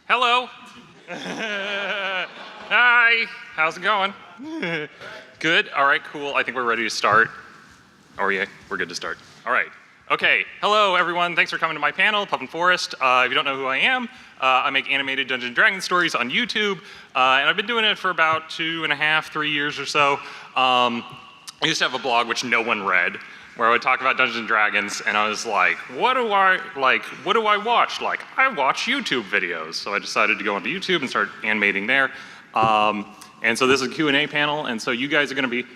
Hello. Hi. How's it going? Good. All right, cool. I think we're ready to start. Oh, yeah, we're good to start. All right. Okay. Hello, everyone. Thanks for coming to my panel, Puffin Forest. If you don't know who I am, I make animated Dungeons & Dragons stories on YouTube, and I've been doing it for about 2.5, 3 years or so. I used to have a blog which no one read, where I would talk about Dungeons & Dragons, and I was like, what do I watch? Like, I watch YouTube videos. So I decided to go onto YouTube and start animating there. And so this is a Q&A panel, and so you guys are gonna be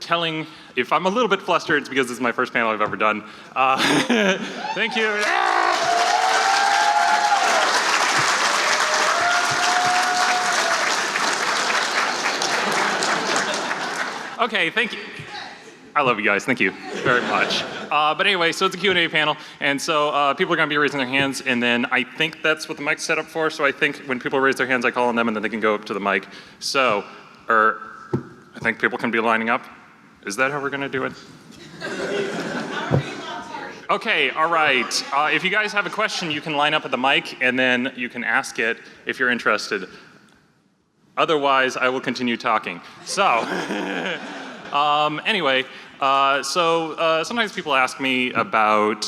telling, if I'm a little bit flustered, it's because this is my first panel I've ever done. Thank you. Okay, thank you. I love you guys, thank you very much. But anyway, so it's a Q&A panel, and so people are gonna be raising their hands, and then I think that's what the mic's set up for, so I think when people raise their hands, I call on them, and then they can go up to the mic. So, I think people can be lining up. Is that how we're gonna do it? Okay, all right. If you guys have a question, you can line up at the mic, and then you can ask it if you're interested. Otherwise, I will continue talking. So, anyway, sometimes people ask me about,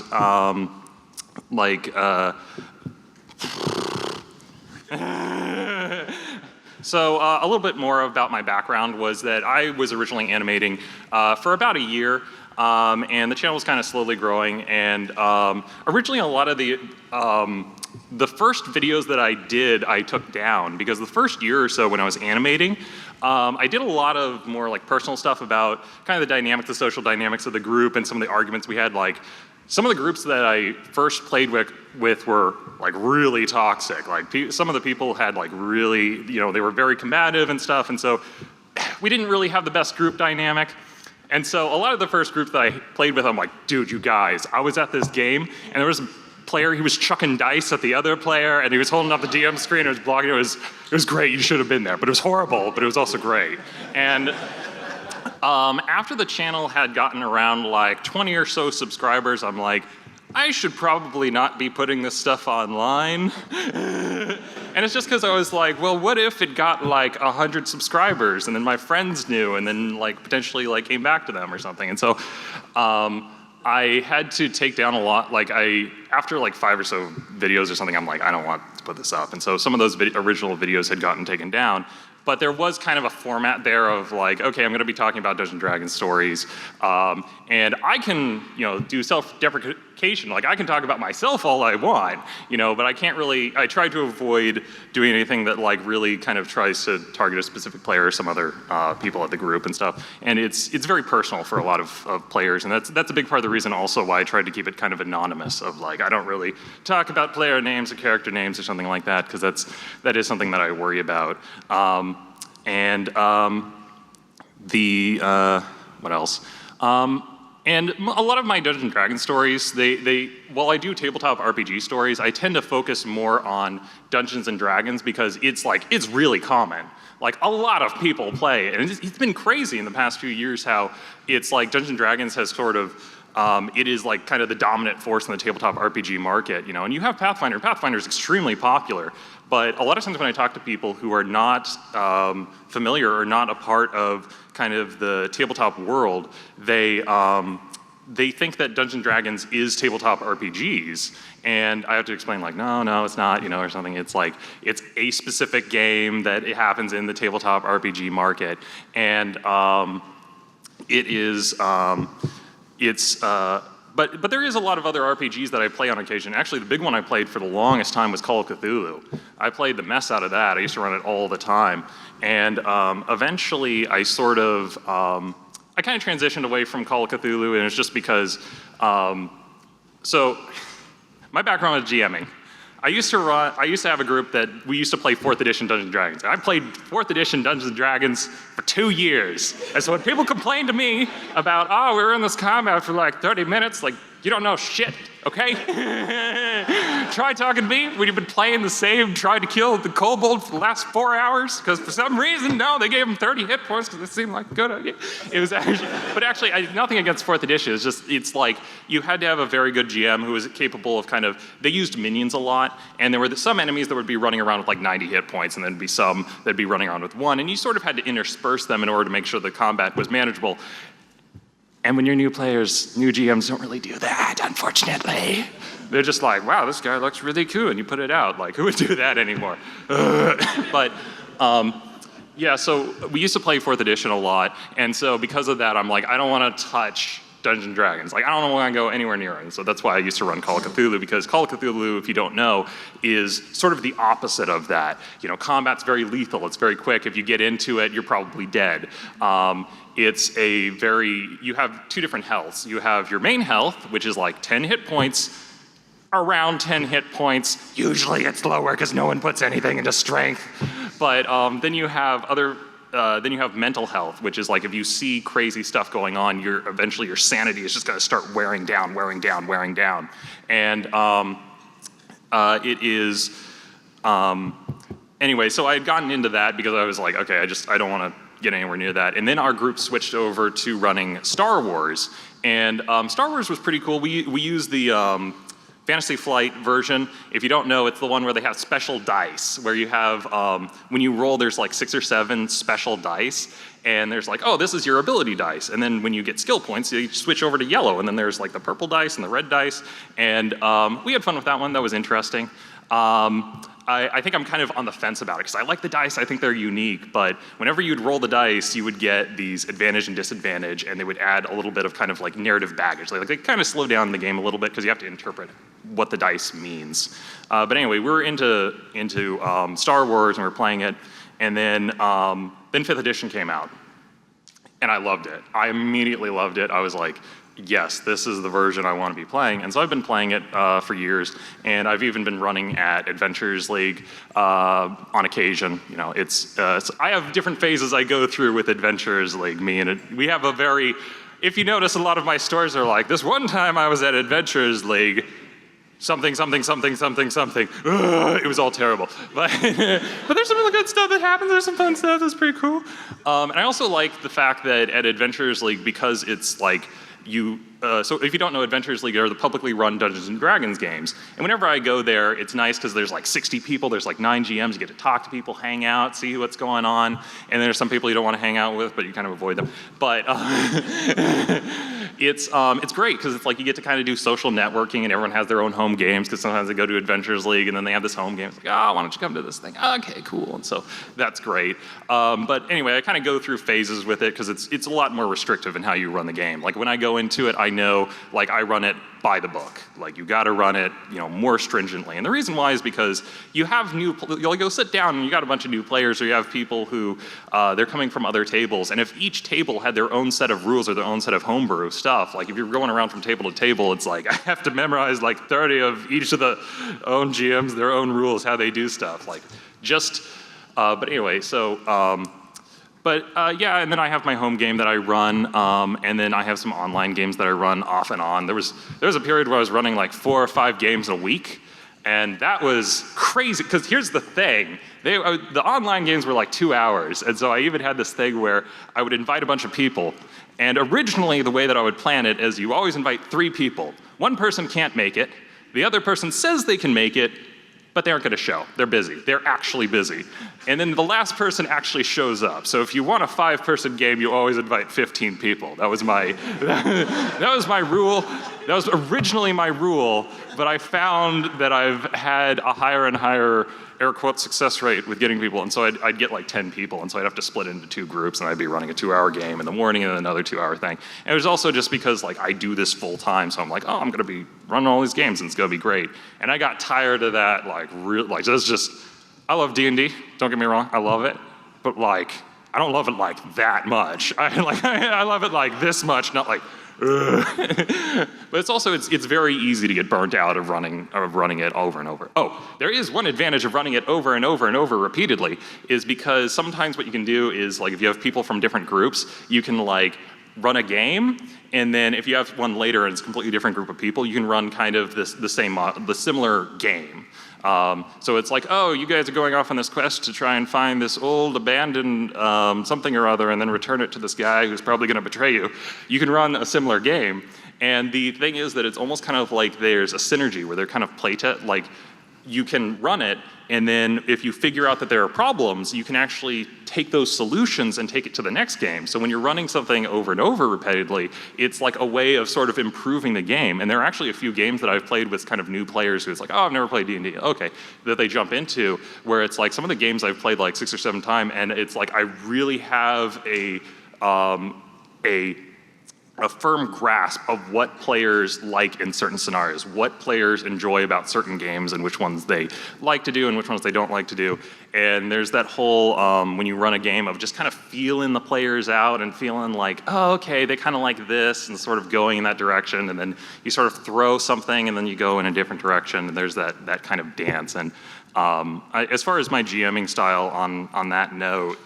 So a little bit more about my background was that I was originally animating for about a year, and the channel was kind of slowly growing, and originally a lot of the first videos that I did, I took down, because the first year or so when I was animating, I did a lot of more like personal stuff about kind of the dynamics, the social dynamics of the group, and some of the arguments we had. Like, some of the groups that I first played with were like really toxic. Like, some of the people had like really, they were very combative and stuff, and so we didn't really have the best group dynamic. And so a lot of the first groups that I played with, I'm like, dude, you guys, I was at this game, and there was a player, he was chucking dice at the other player, and he was holding up the DM screen, and it was blogging, it was great, you should have been there, but it was horrible, but it was also great. And after the channel had gotten around like 20 or so subscribers, I'm like, I should probably not be putting this stuff online. And it's just because I was like, well, what if it got like 100 subscribers, and then my friends knew, and then like potentially like came back to them or something. And so I had to take down a lot, after like 5 or so videos or something, I'm like, I don't want to put this up. And so some of those original videos had gotten taken down. But there was kind of a format there of like, okay, I'm gonna be talking about Dungeons & Dragons stories, and I can, do self-deprecation. Like, I can talk about myself all I want, but I can't really, I try to avoid doing anything that like really kind of tries to target a specific player or some other people at the group and stuff. And it's very personal for a lot of players, and that's a big part of the reason also why I tried to keep it kind of anonymous, of like, I don't really talk about player names or character names or something like that, because that is something that I worry about. What else? And a lot of my Dungeons & Dragons stories, while I do tabletop RPG stories, I tend to focus more on Dungeons & Dragons because it's really common. Like, a lot of people play it, and it's been crazy in the past few years how it's like Dungeons & Dragons has sort of, it is like kind of the dominant force in the tabletop RPG market, and you have Pathfinder. Pathfinder's extremely popular, but a lot of times when I talk to people who are not familiar or not a part of kind of the tabletop world, they think that Dungeons & Dragons is tabletop RPGs, and I have to explain like, no, it's not, or something. It's like, it's a specific game that it happens in the tabletop RPG market, and it is, but there is a lot of other RPGs that I play on occasion. Actually, the big one I played for the longest time was Call of Cthulhu. I played the mess out of that. I used to run it all the time. And eventually, I sort of, I kind of transitioned away from Call of Cthulhu, and it's just because, so my background is GMing. I used to have a group that we used to play 4th edition Dungeons & Dragons. I played 4th edition Dungeons & Dragons for 2 years. And so when people complain to me about, we were in this combat for like 30 minutes, like, you don't know shit, okay? Try talking to me when you've been playing the same, trying to kill the kobold for the last 4 hours, because for some reason, no, they gave him 30 hit points because it seemed like a good idea. It was actually, but actually, nothing against 4th edition. It's like you had to have a very good GM who was capable of they used minions a lot, and there were some enemies that would be running around with like 90 hit points, and then be some that'd be running around with 1, and you sort of had to intersperse them in order to make sure the combat was manageable. And when you're new players, new GMs don't really do that, unfortunately. They're just like, wow, this guy looks really cool, and you put it out. Like, who would do that anymore? But yeah, so we used to play 4th edition a lot, and so because of that, I'm like, I don't want to touch Dungeons & Dragons. Like, I don't want to go anywhere near it. And so that's why I used to run Call of Cthulhu, because Call of Cthulhu, if you don't know, is sort of the opposite of that. You know, combat's very lethal. It's very quick. If you get into it, you're probably dead. You have 2 different healths. You have your main health, which is like 10 hit points, around 10 hit points. Usually it's lower because no one puts anything into strength. But then you have mental health, which is like if you see crazy stuff going on, eventually your sanity is just going to start wearing down. And anyway, so I had gotten into that because I was like, okay, I don't want to get anywhere near that. And then our group switched over to running Star Wars. And Star Wars was pretty cool. We used the Fantasy Flight version. If you don't know, it's the one where they have special dice, where you have, when you roll, there's like 6 or 7 special dice, and there's like, oh, this is your ability dice. And then when you get skill points, you switch over to yellow, and then there's like the purple dice and the red dice. And we had fun with that one. That was interesting. I think I'm kind of on the fence about it, because I like the dice, I think they're unique, but whenever you'd roll the dice, you would get these advantage and disadvantage, and they would add a little bit of kind of like narrative baggage. Like they kind of slow down the game a little bit, because you have to interpret what the dice means. But anyway, we were into Star Wars, and we were playing it, and then 5th edition came out, and I loved it. I immediately loved it. I was like, yes, this is the version I want to be playing. And so I've been playing it for years, and I've even been running at Adventures League on occasion. You know, I have different phases I go through with Adventures League. We have a very, if you notice, a lot of my stories are like, this one time I was at Adventures League, something. It was all terrible. But there's some really good stuff that happens. There's some fun stuff that's pretty cool. And I also like the fact that at Adventures League, because it's like, so if you don't know, Adventures League are the publicly run Dungeons & Dragons games. And whenever I go there, it's nice because there's like 60 people, there's like 9 GMs, you get to talk to people, hang out, see what's going on. And there's some people you don't want to hang out with, but you kind of avoid them. But it's great because it's like you get to kind of do social networking, and everyone has their own home games, because sometimes they go to Adventures League and then they have this home game. It's like, oh, why don't you come to this thing? Okay, cool. And so that's great. But anyway, I kind of go through phases with it because it's a lot more restrictive in how you run the game. Like when I go into it, I know, like I run it by the book. Like you got to run it, more stringently. And the reason why is because you have you'll go sit down and you got a bunch of new players, or you have people who they're coming from other tables. And if each table had their own set of rules or their own set of homebrew stuff, like if you're going around from table to table, it's like I have to memorize like 30 of each of the own GMs, their own rules, how they do stuff. Like but anyway, so. Yeah, and then I have my home game that I run, and then I have some online games that I run off and on. There was a period where I was running like 4 or 5 games a week, and that was crazy, because here's the thing. The online games were like 2 hours, and so I even had this thing where I would invite a bunch of people, and originally the way that I would plan it is you always invite 3 people. One person can't make it, the other person says they can make it, but they aren't going to show. They're busy. They're actually busy. And then the last person actually shows up. So if you want a 5-person game, you always invite 15 people. That was my rule. That was originally my rule, but I found that I've had a higher and higher air quote success rate with getting people, and so I'd get like 10 people, and so I'd have to split into 2 groups, and I'd be running a 2-hour game in the morning and another 2-hour thing. And it was also just because like I do this full time, so I'm like, oh, I'm gonna be running all these games, and it's gonna be great. And I got tired of that, I love D&D, don't get me wrong, I love it, but like, I don't love it like that much. I love it like this much, not like, but it's very easy to get burnt out of running it over and over. Oh, there is one advantage of running it over and over and over repeatedly, is because sometimes what you can do is like if you have people from different groups, you can like run a game, and then if you have one later and it's a completely different group of people, you can run kind of the similar game. So it's like, oh, you guys are going off on this quest to try and find this old abandoned something or other and then return it to this guy who's probably going to betray you. You can run a similar game. And the thing is that it's almost kind of like there's a synergy where they're kind of like you can run it, and then if you figure out that there are problems, you can actually take those solutions and take it to the next game. So when you're running something over and over repeatedly, it's like a way of sort of improving the game. And there are actually a few games that I've played with kind of new players who it's like, oh, I've never played D&D. Okay, that they jump into, where it's like some of the games I've played like 6 or 7 times, and it's like I really have a firm grasp of what players like in certain scenarios, what players enjoy about certain games and which ones they like to do and which ones they don't like to do. And there's that whole, when you run a game, of just kind of feeling the players out and feeling like, oh, okay, they kind of like this, and sort of going in that direction, and then you sort of throw something and then you go in a different direction, and there's that kind of dance. And as far as my GMing style on that note,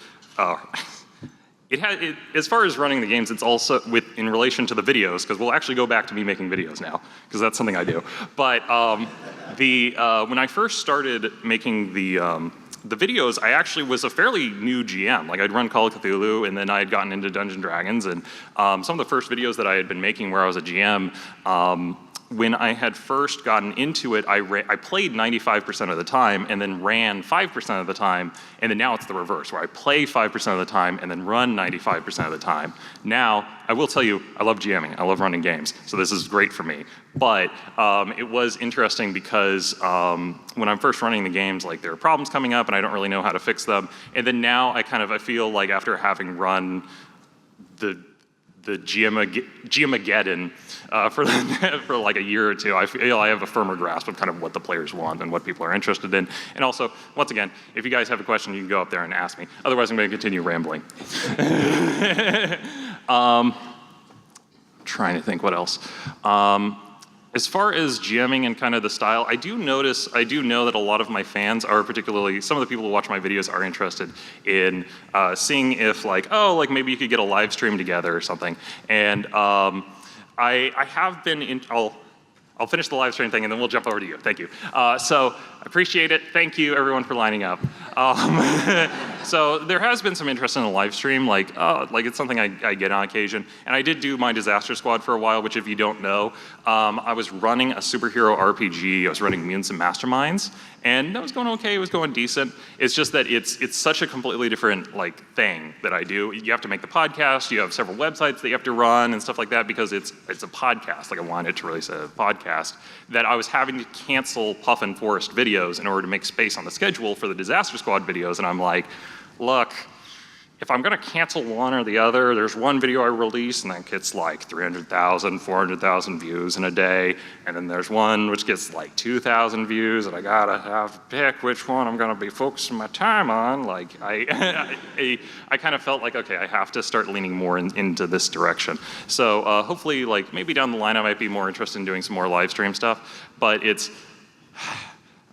as far as running the games, it's also in relation to the videos, because we'll actually go back to me making videos now, because that's something I do. But when I first started making the videos, I actually was a fairly new GM. Like, I'd run Call of Cthulhu, and then I had gotten into Dungeons & Dragons, and some of the first videos that I had been making where I was a GM, when I had first gotten into it, I played 95% of the time and then ran 5% of the time, and then now it's the reverse, where I play 5% of the time and then run 95% of the time. Now, I will tell you, I love GMing. I love running games, so this is great for me. But it was interesting because when I'm first running the games, like, there are problems coming up and I don't really know how to fix them. And then now I feel like after having run the GMageddon for like a year or two, I feel I have a firmer grasp of kind of what the players want and what people are interested in. And also, once again, if you guys have a question, you can go up there and ask me. Otherwise, I'm going to continue rambling. Trying to think what else. As far as GMing and kind of the style, I do know that a lot of my fans are, particularly some of the people who watch my videos, are interested in seeing if, like, oh, like maybe you could get a live stream together or something. And I have been I'll finish the live stream thing and then we'll jump over to you. Thank you. So I appreciate it. Thank you everyone for lining up. So there has been some interest in a live stream, like it's something I get on occasion. And I did do my Disaster Squad for a while, which, if you don't know, I was running a superhero RPG. I was running Mutants and Masterminds, and that was going okay. It was going decent. It's just that it's such a completely different thing that I do. You have to make the podcast. You have several websites that you have to run and stuff like that, because it's a podcast. Like, I wanted to release a podcast, that I was having to cancel Puffin Forest videos in order to make space on the schedule for the Disaster Squad videos. And I'm like, look, if I'm gonna cancel one or the other, there's one video I release and that gets like 300,000, 400,000 views in a day, and then there's one which gets like 2,000 views, and I gotta have to pick which one I'm gonna be focusing my time on. Like, I kind of felt like, okay, I have to start leaning more into this direction. So hopefully, like, maybe down the line I might be more interested in doing some more live stream stuff, but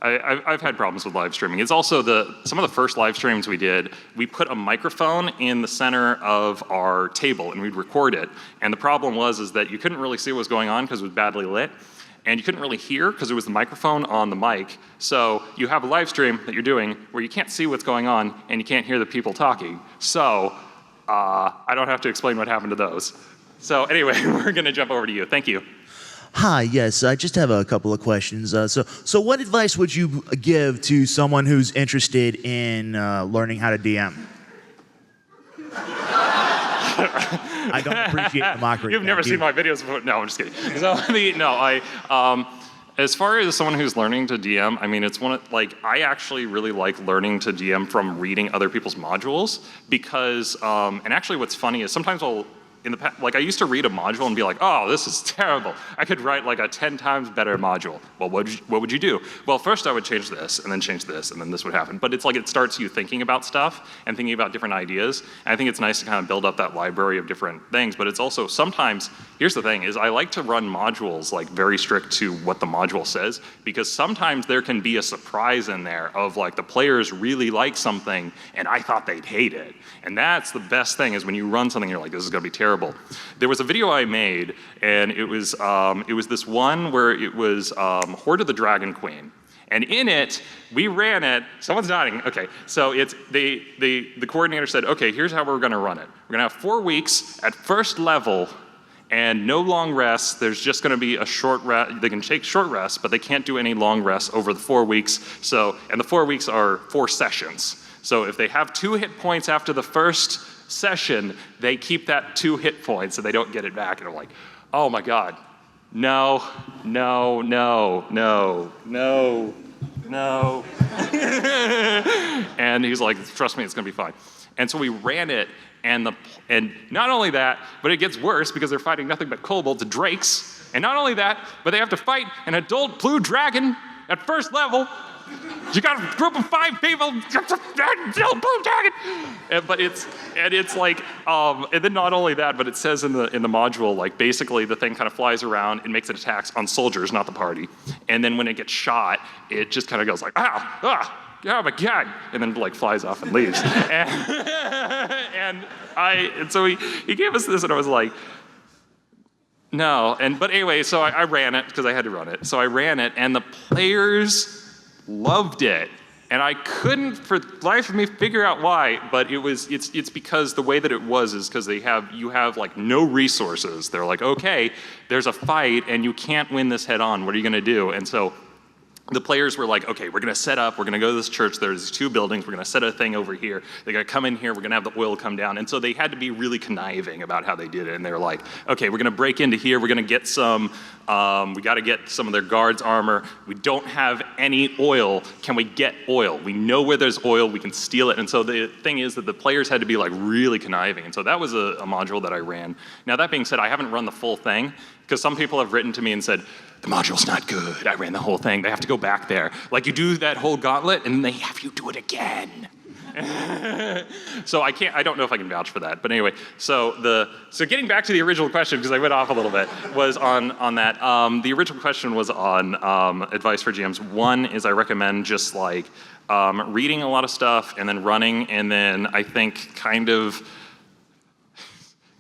I've had problems with live streaming. It's also some of the first live streams we did, we put a microphone in the center of our table and we'd record it. And the problem was that you couldn't really see what was going on because it was badly lit. And you couldn't really hear because it was the microphone on the mic. So you have a live stream that you're doing where you can't see what's going on and you can't hear the people talking. So I don't have to explain what happened to those. So anyway, we're gonna jump over to you. Thank you. Hi, yes, I just have a couple of questions. So what advice would you give to someone who's interested in learning how to DM? I don't appreciate the mockery. You've never seen my videos before. No, I'm just kidding. So, as far as someone who's learning to DM, I mean, it's I actually really like learning to DM from reading other people's modules, because, and actually what's funny is sometimes in the past, I used to read a module and be like, oh, this is terrible. I could write like a 10 times better module. Well, what would you do? Well, first I would change this, and then change this, and then this would happen. But it's like it starts you thinking about stuff and thinking about different ideas. And I think it's nice to kind of build up that library of different things. But it's also sometimes, here's the thing, is I like to run modules like very strict to what the module says, because sometimes there can be a surprise in there of like the players really like something and I thought they'd hate it. And that's the best thing, is when you run something, you're like, this is gonna be terrible. terrible. There was a video I made, and it was this one where it was Horde of the Dragon Queen. And in it, we ran it, someone's nodding, okay. So it's, the coordinator said, okay, here's how we're gonna run it. We're gonna have 4 weeks at first level, and no long rests. There's just gonna be a short rest. They can take short rests, but they can't do any long rests over the 4 weeks. So, and the 4 weeks are 4 sessions. So if they have 2 hit points after the first session, they keep that 2 hit points and they don't get it back. And I'm like, oh my God, no, no, no, no, no, no. And he's like, trust me, it's gonna be fine. And so we ran it, and not only that, but it gets worse because they're fighting nothing but kobolds and drakes. And not only that, but they have to fight an adult blue dragon at first level. You got a group of 5 people, adult blue dragon. And it's like, and then not only that, but it says in the module, like basically the thing kind of flies around and makes its attacks on soldiers, not the party. And then when it gets shot, it just kind of goes like, ow, ah. Oh my God, and then like flies off and leaves. and so he gave us this, and I was like, no. But anyway, so I ran it because I had to run it. So I ran it, and the players loved it, and I couldn't for the life of me figure out why. But it's because the way that it was is because you have like no resources. They're like, okay, there's a fight, and you can't win this head on. What are you gonna do? And so the players were like, okay, we're gonna set up, we're gonna go to this church, there's 2 buildings, we're gonna set a thing over here, they're gonna come in here, we're gonna have the oil come down. And so they had to be really conniving about how they did it. And they were like, okay, we're gonna break into here, we're gonna get some, we gotta get some of their guards' armor. We don't have any oil, can we get oil? We know where there's oil, we can steal it. And so the thing is that the players had to be like really conniving. And so that was a module that I ran. Now that being said, I haven't run the full thing, because some people have written to me and said, the module's not good, I ran the whole thing, they have to go back there. Like you do that whole gauntlet and then they have you do it again. So I don't know if I can vouch for that, but anyway, so getting back to the original question, because I went off a little bit, was on that. The original question was on advice for GMs. One is I recommend just like reading a lot of stuff and then running, and then I think kind of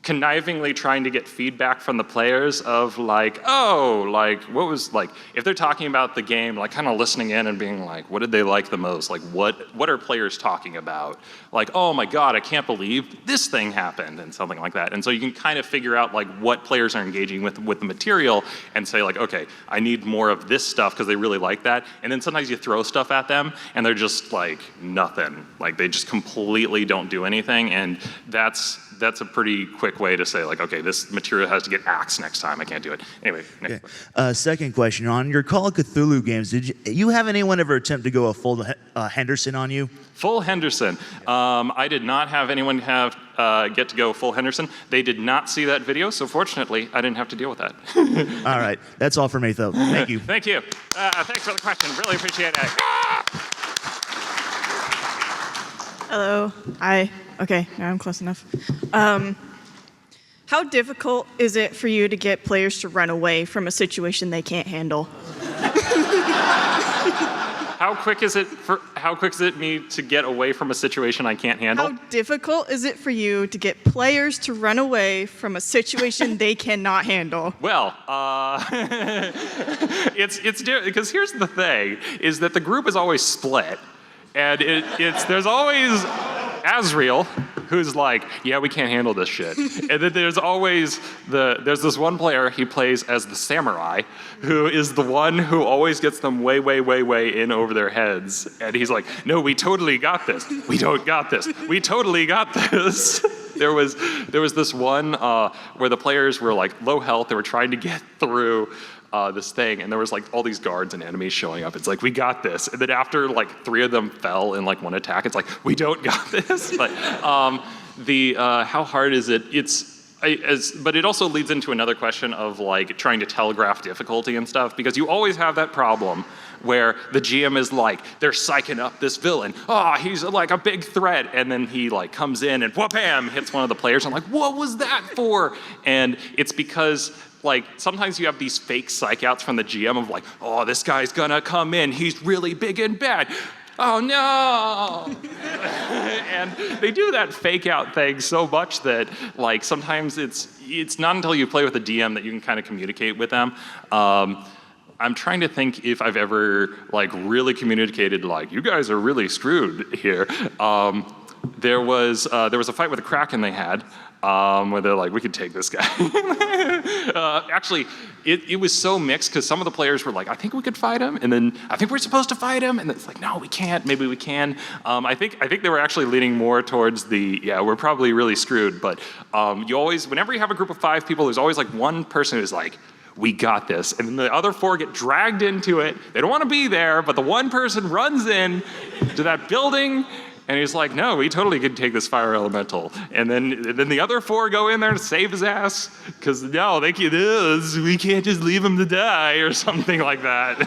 connivingly trying to get feedback from the players of like, oh, like what was like, if they're talking about the game, like kind of listening in and being like, what did they like the most? Like what are players talking about? Like, oh my God, I can't believe this thing happened, and something like that. And so you can kind of figure out like what players are engaging with the material and say like, okay, I need more of this stuff because they really like that. And then sometimes you throw stuff at them and they're just like nothing. Like they just completely don't do anything, and that's a pretty quick way to say like, okay, this material has to get axed next time. I can't do it. Anyway, next question. Second question, on your Call of Cthulhu games, did you have anyone ever attempt to go a full Henderson on you? Full Henderson. I did not have anyone get to go full Henderson. They did not see that video, so fortunately, I didn't have to deal with that. All right, that's all for me, though. Thank you. Thank you. Thanks for the question. Really appreciate it. Hello. Hi. Okay, now I'm close enough. How difficult is it for you to get players to run away from a situation they can't handle? How quick is it me to get away from a situation I can't handle? How difficult is it for you to get players to run away from a situation they cannot handle? Well, it's because here's the thing: is that the group is always split, and there's always Asriel, who's like, yeah, we can't handle this shit. And then there's always there's this one player, he plays as the samurai, who is the one who always gets them way, way, way, way in over their heads. And he's like, no, we totally got this. We don't got this. We totally got this. There was this one where the players were like low health. They were trying to get through this thing, and there was like all these guards and enemies showing up. It's like, we got this. And then after like 3 of them fell in like one attack, it's like, we don't got this. But how hard is it? But it also leads into another question of like trying to telegraph difficulty and stuff, because you always have that problem where the GM is like, they're psyching up this villain. Oh, he's like a big threat. And then he like comes in and whoop-bam, hits one of the players. I'm like, what was that for? And it's because like sometimes you have these fake psych outs from the GM of like, oh, this guy's gonna come in, he's really big and bad. oh no. And they do that fake out thing so much that like sometimes it's not until you play with a DM that you can kind of communicate with them. I'm trying to think if I've ever like really communicated like, you guys are really screwed here. There was a fight with a Kraken they had, where they're like, we could take this guy. Actually, it was so mixed because some of the players were like, I think we could fight him, and then I think we're supposed to fight him, and it's like, no, we can't. Maybe we can. I think they were actually leaning more towards the, yeah, we're probably really screwed. But you always, whenever you have a group of 5 people, there's always like one person who's like, we got this. And then the other 4 get dragged into it. They don't want to be there, but the one person runs in to that building, and he's like, no, we totally could take this fire elemental. And then the other 4 go in there to save his ass, because no, we can't just leave him to die, or something like that.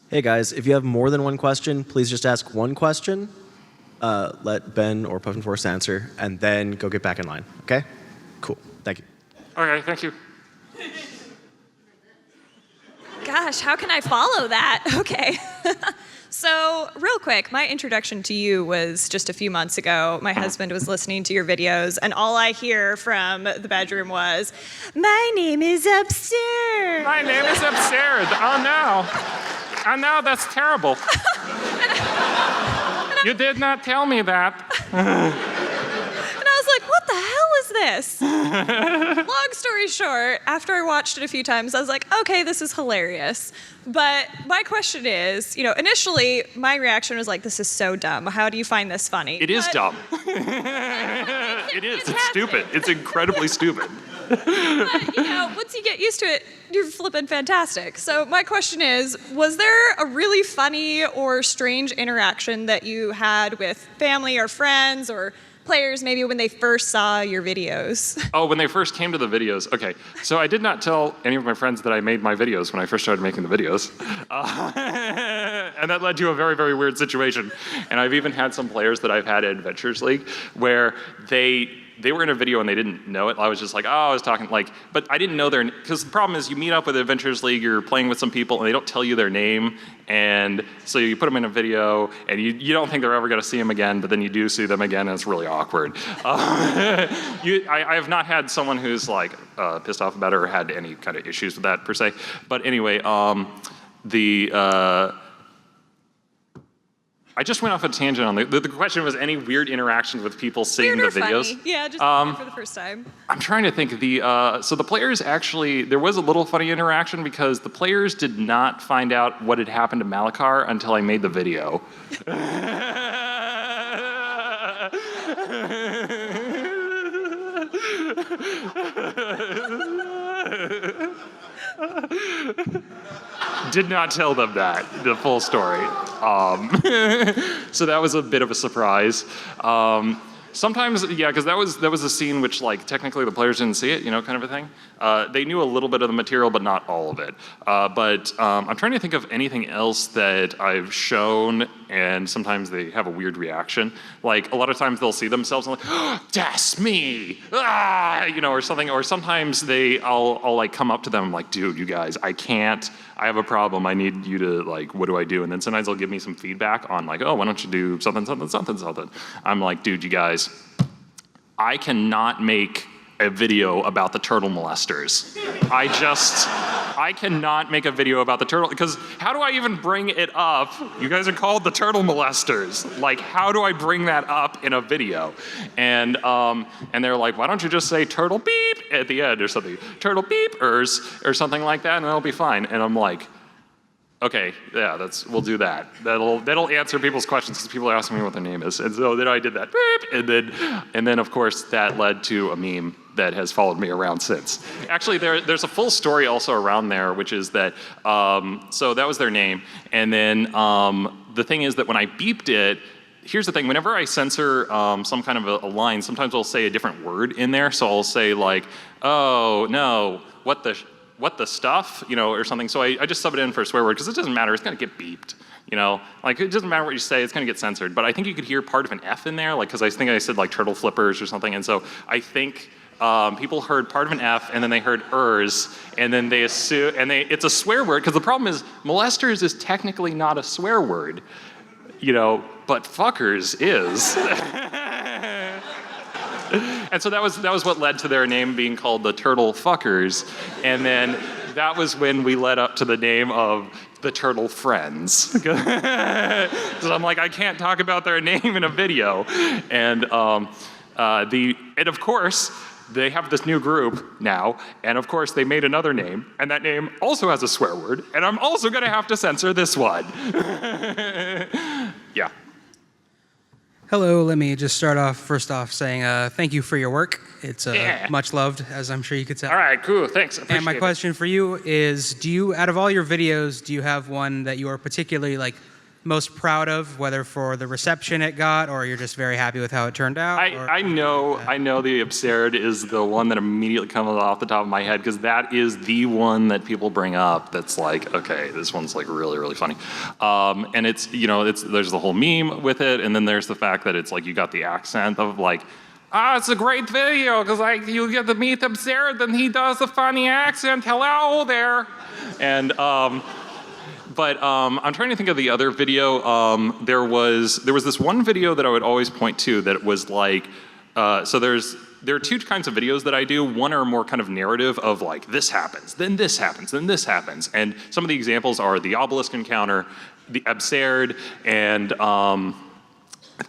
Hey guys, if you have more than one question, please just ask one question. Let Ben or Puffin Force answer, and then go get back in line, okay? Cool, thank you. Okay, thank you. Gosh, how can I follow that? Okay. So, real quick, my introduction to you was just a few months ago. My husband was listening to your videos, and all I hear from the bedroom was, my name is absurd. My name is absurd. Oh no. Oh no, that's terrible. You did not tell me that. And I was like, what the hell is this? Long story short, after I watched it a few times, I was like, okay, this is hilarious. But my question is, initially my reaction was like, this is so dumb. How do you find this funny? It is dumb. It is. It's stupid. It's incredibly stupid. But, once you get used to it, you're flipping fantastic. So my question is, was there a really funny or strange interaction that you had with family or friends or players maybe when they first saw your videos? Oh, when they first came to the videos. Okay, so I did not tell any of my friends that I made my videos when I first started making the videos. And that led to a very, very weird situation. And I've even had some players that I've had at Adventures League where they were in a video and they didn't know it. I was just like, oh, I was talking but I didn't know because the problem is you meet up with Adventures League, you're playing with some people and they don't tell you their name. And so you put them in a video and you don't think they're ever gonna see them again, but then you do see them again and it's really awkward. I have not had someone who's like pissed off about it or had any kind of issues with that per se. But anyway, I just went off a tangent on the question was any weird interactions with people seeing Weird the or videos. funny. Yeah, just for the first time. I'm trying to think. So the players actually, there was a little funny interaction because the players did not find out what had happened to Malachar until I made the video. Did not tell them the full story. So that was a bit of a surprise. Sometimes, yeah, because that was a scene which, like, technically the players didn't see it, kind of a thing. They knew a little bit of the material, but not all of it. But I'm trying to think of anything else that I've shown, and sometimes they have a weird reaction. Like, a lot of times they'll see themselves and like, oh, that's me, or something. Or sometimes I'll like come up to them, like, dude, you guys, I have a problem. I need you to, like, what do I do? And then sometimes they'll give me some feedback on, like, oh, why don't you do something, something, something, something. I'm like, dude, you guys, I cannot make a video about the turtle molesters. I cannot make a video about the turtle, because how do I even bring it up? You guys are called the turtle molesters. Like, how do I bring that up in a video? And they're like, why don't you just say turtle beep at the end or something? Turtle beepers or something like that, and it'll be fine. And I'm like, okay, yeah, we'll do that. That'll answer people's questions because people are asking me what their name is. And so then I did that, beep, and then of course that led to a meme that has followed me around since. Actually, there's a full story also around there, which is that, so that was their name. And then the thing is that when I beeped it, here's the thing, whenever I censor some kind of a line, sometimes I'll say a different word in there. So I'll say like, oh no, what the stuff, or something. So I just sub it in for a swear word because it doesn't matter, it's gonna get beeped. Like it doesn't matter what you say, it's gonna get censored. But I think you could hear part of an F in there, like, because I think I said like turtle flippers or something. And so I think people heard part of an F and then they heard ers, and then they assume, it's a swear word, because the problem is molesters is technically not a swear word, but fuckers is. And so that was what led to their name being called the Turtle Fuckers, and then that was when we led up to the name of the Turtle Friends. So I'm like, I can't talk about their name in a video. And of course, they have this new group now, and of course they made another name, and that name also has a swear word, and I'm also gonna have to censor this one. Yeah. Hello, let me just start off first off saying thank you for your work. It's much loved, as I'm sure you could tell. All right, cool, thanks. Appreciate and my question for you is, out of all your videos, do you have one that you are particularly most proud of, whether for the reception it got or you're just very happy with how it turned out? I know the absurd is the one that immediately comes off the top of my head, because that is the one that people bring up that's like, okay, this one's like really, really funny. And it's, there's the whole meme with it, and then there's the fact that it's like you got the accent of like, it's a great video, because you get to meet absurd and he does a funny accent, hello there. And But I'm trying to think of the other video. There was this one video that I would always point to that was like, so there are two kinds of videos that I do. One are more kind of narrative of like, this happens, then this happens, then this happens. And some of the examples are the obelisk encounter, the absurd, and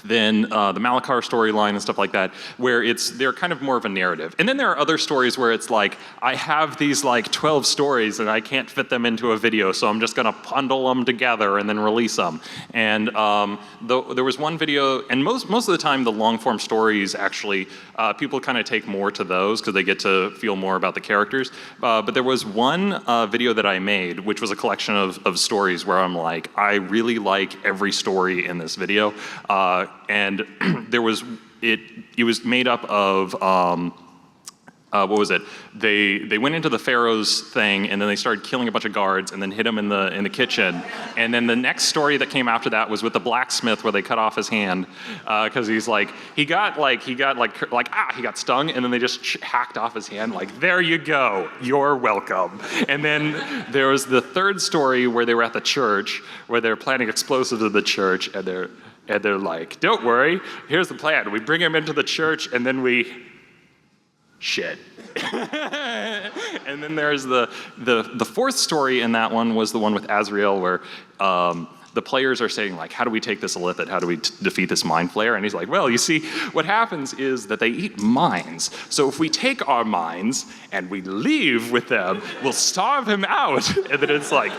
then the Malachar storyline and stuff like that, where they're kind of more of a narrative. And then there are other stories where it's like, I have these like 12 stories and I can't fit them into a video, so I'm just gonna bundle them together and then release them. And there was one video, and most of the time the long form stories actually, people kind of take more to those because they get to feel more about the characters. But there was one video that I made, which was a collection of stories where I'm like, I really like every story in this video. And it was made up of, what was it? They went into the Pharaoh's thing, and then they started killing a bunch of guards, and then hid him in the kitchen. And then the next story that came after that was with the blacksmith, where they cut off his hand, because he got stung, and then they just hacked off his hand. Like, there you go, you're welcome. And then there was the third story where they were at the church, where they're planting explosives in the church, and they're like, don't worry, here's the plan. We bring him into the church, and then we shit. And then there's the fourth story in that one was the one with Azrael, where the players are saying, like, how do we take this illithid? How do we defeat this mind flayer? And he's like, well, you see, what happens is that they eat minds. So if we take our minds and we leave with them, we'll starve him out. And then it's like,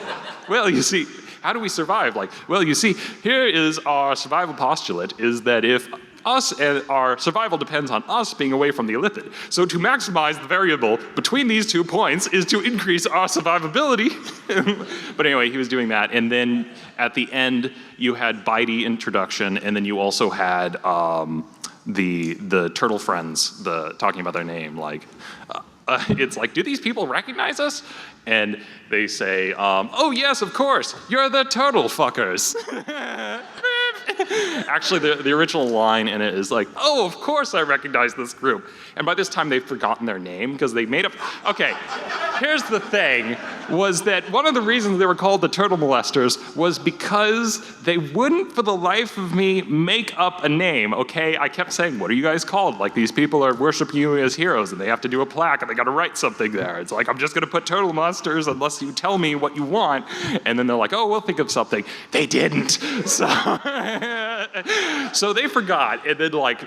well, you see, how do we survive? Like, well, you see, here is our survival postulate, is that if us and our survival depends on us being away from the illithid. So to maximize the variable between these 2 points is to increase our survivability. But anyway, he was doing that. And then at the end, you had Bitey introduction, and then you also had the Turtle Friends talking about their name. Like, it's like, do these people recognize us? And they say, oh yes, of course, you're the Turtle Fuckers. Actually, the original line in it is like, oh, of course I recognize this group. And by this time, they've forgotten their name because they made up. Okay, here's the thing, was that one of the reasons they were called the Turtle Molesters was because they wouldn't, for the life of me, make up a name, okay? I kept saying, what are you guys called? Like, these people are worshiping you as heroes, and they have to do a plaque, and they gotta write something there. It's like, I'm just gonna put Turtle Molesters unless you tell me what you want. And then they're like, oh, we'll think of something. They didn't. So they forgot, and then like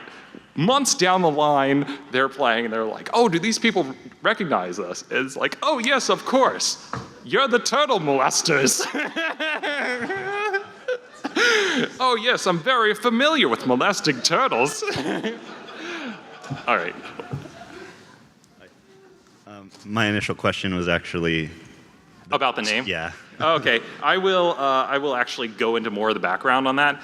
months down the line, they're playing, and they're like, oh, do these people recognize us? And it's like, oh yes, of course. You're the Turtle Molesters. Oh yes, I'm very familiar with molesting turtles. All right. My initial question was actually about the name? Yeah. Okay, I will actually go into more of the background on that.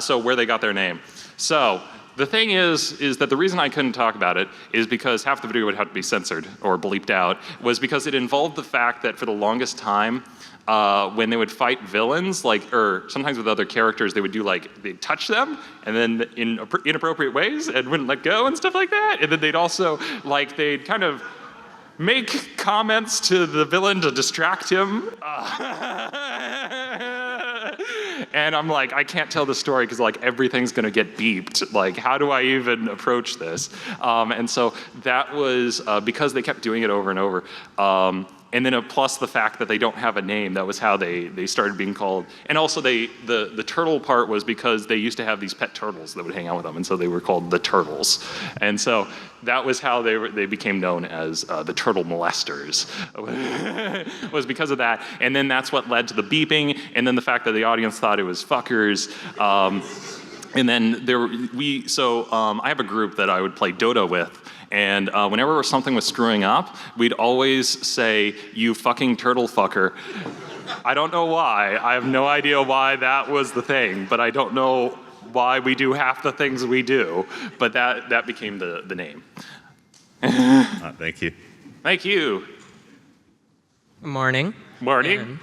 So where they got their name. So the thing is that the reason I couldn't talk about it is because half the video would have to be censored or bleeped out, was because it involved the fact that for the longest time, when they would fight villains, or sometimes with other characters, they would do they'd touch them, and then in inappropriate ways, and wouldn't let go and stuff like that. And then they'd also, they'd kind of make comments to the villain to distract him. And I'm like, I can't tell the story because everything's gonna get beeped. How do I even approach this? And so that was because they kept doing it over and over. And then plus the fact that they don't have a name, that was how they started being called. And also the turtle part was because they used to have these pet turtles that would hang out with them, and so they were called the Turtles. And so that was how they became known as the Turtle Molesters, was because of that. And then that's what led to the beeping, and then the fact that the audience thought it was fuckers. And then I have a group that I would play Dota with. And whenever something was screwing up, we'd always say, "You fucking turtle fucker." I don't know why. I have no idea why that was the thing, but I don't know why we do half the things we do. But that became the name. Thank you. Thank you. Morning. Morning.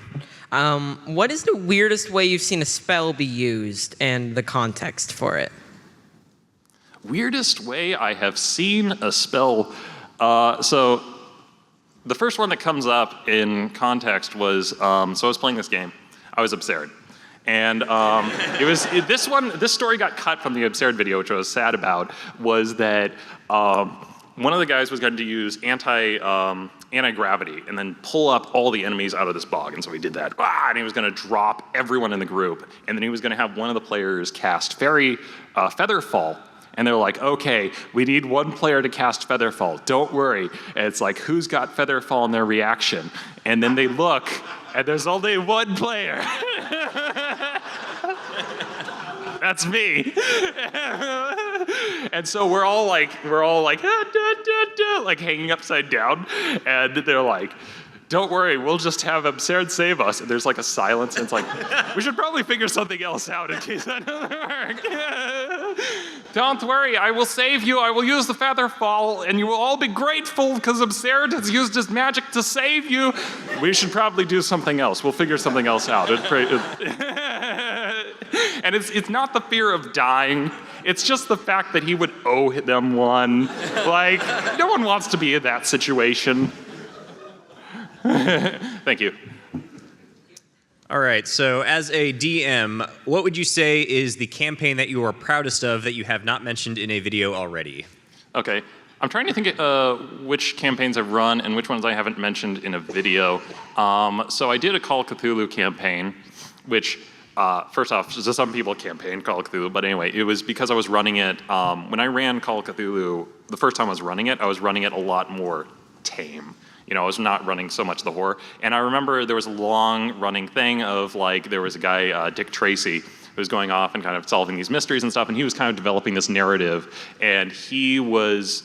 What is the weirdest way you've seen a spell be used and the context for it? Weirdest way I have seen a spell. So the first one that comes up in context was, so I was playing this game. I was absurd. And this story got cut from the absurd video, which I was sad about, was that one of the guys was going to use anti-gravity and then pull up all the enemies out of this bog. And so he did that. And he was going to drop everyone in the group. And then he was going to have one of the players cast Featherfall. And they're like, okay, we need one player to cast Featherfall. Don't worry. And it's like, who's got Featherfall in their reaction? And then they look, and there's only one player. That's me. And so we're all like hanging upside down. And they're like, don't worry, we'll just have Absurd save us. And there's a silence, and it's like, we should probably figure something else out in case that doesn't work. Don't worry, I will save you. I will use the Featherfall, and you will all be grateful because Absurd has used his magic to save you. We should probably do something else. We'll figure something else out. And it's not the fear of dying. It's just the fact that he would owe them one. No one wants to be in that situation. Thank you. All right, so as a DM, what would you say is the campaign that you are proudest of that you have not mentioned in a video already? Okay, I'm trying to think which campaigns I've run and which ones I haven't mentioned in a video. So I did a Call of Cthulhu campaign, which, first off, just some people campaign Call of Cthulhu, but anyway, it was because I was running it, when I ran Call of Cthulhu, the first time I was running it a lot more tame. I was not running so much the horror. And I remember there was a long-running thing of, there was a guy, Dick Tracy, who was going off and kind of solving these mysteries and stuff, and he was kind of developing this narrative. And he was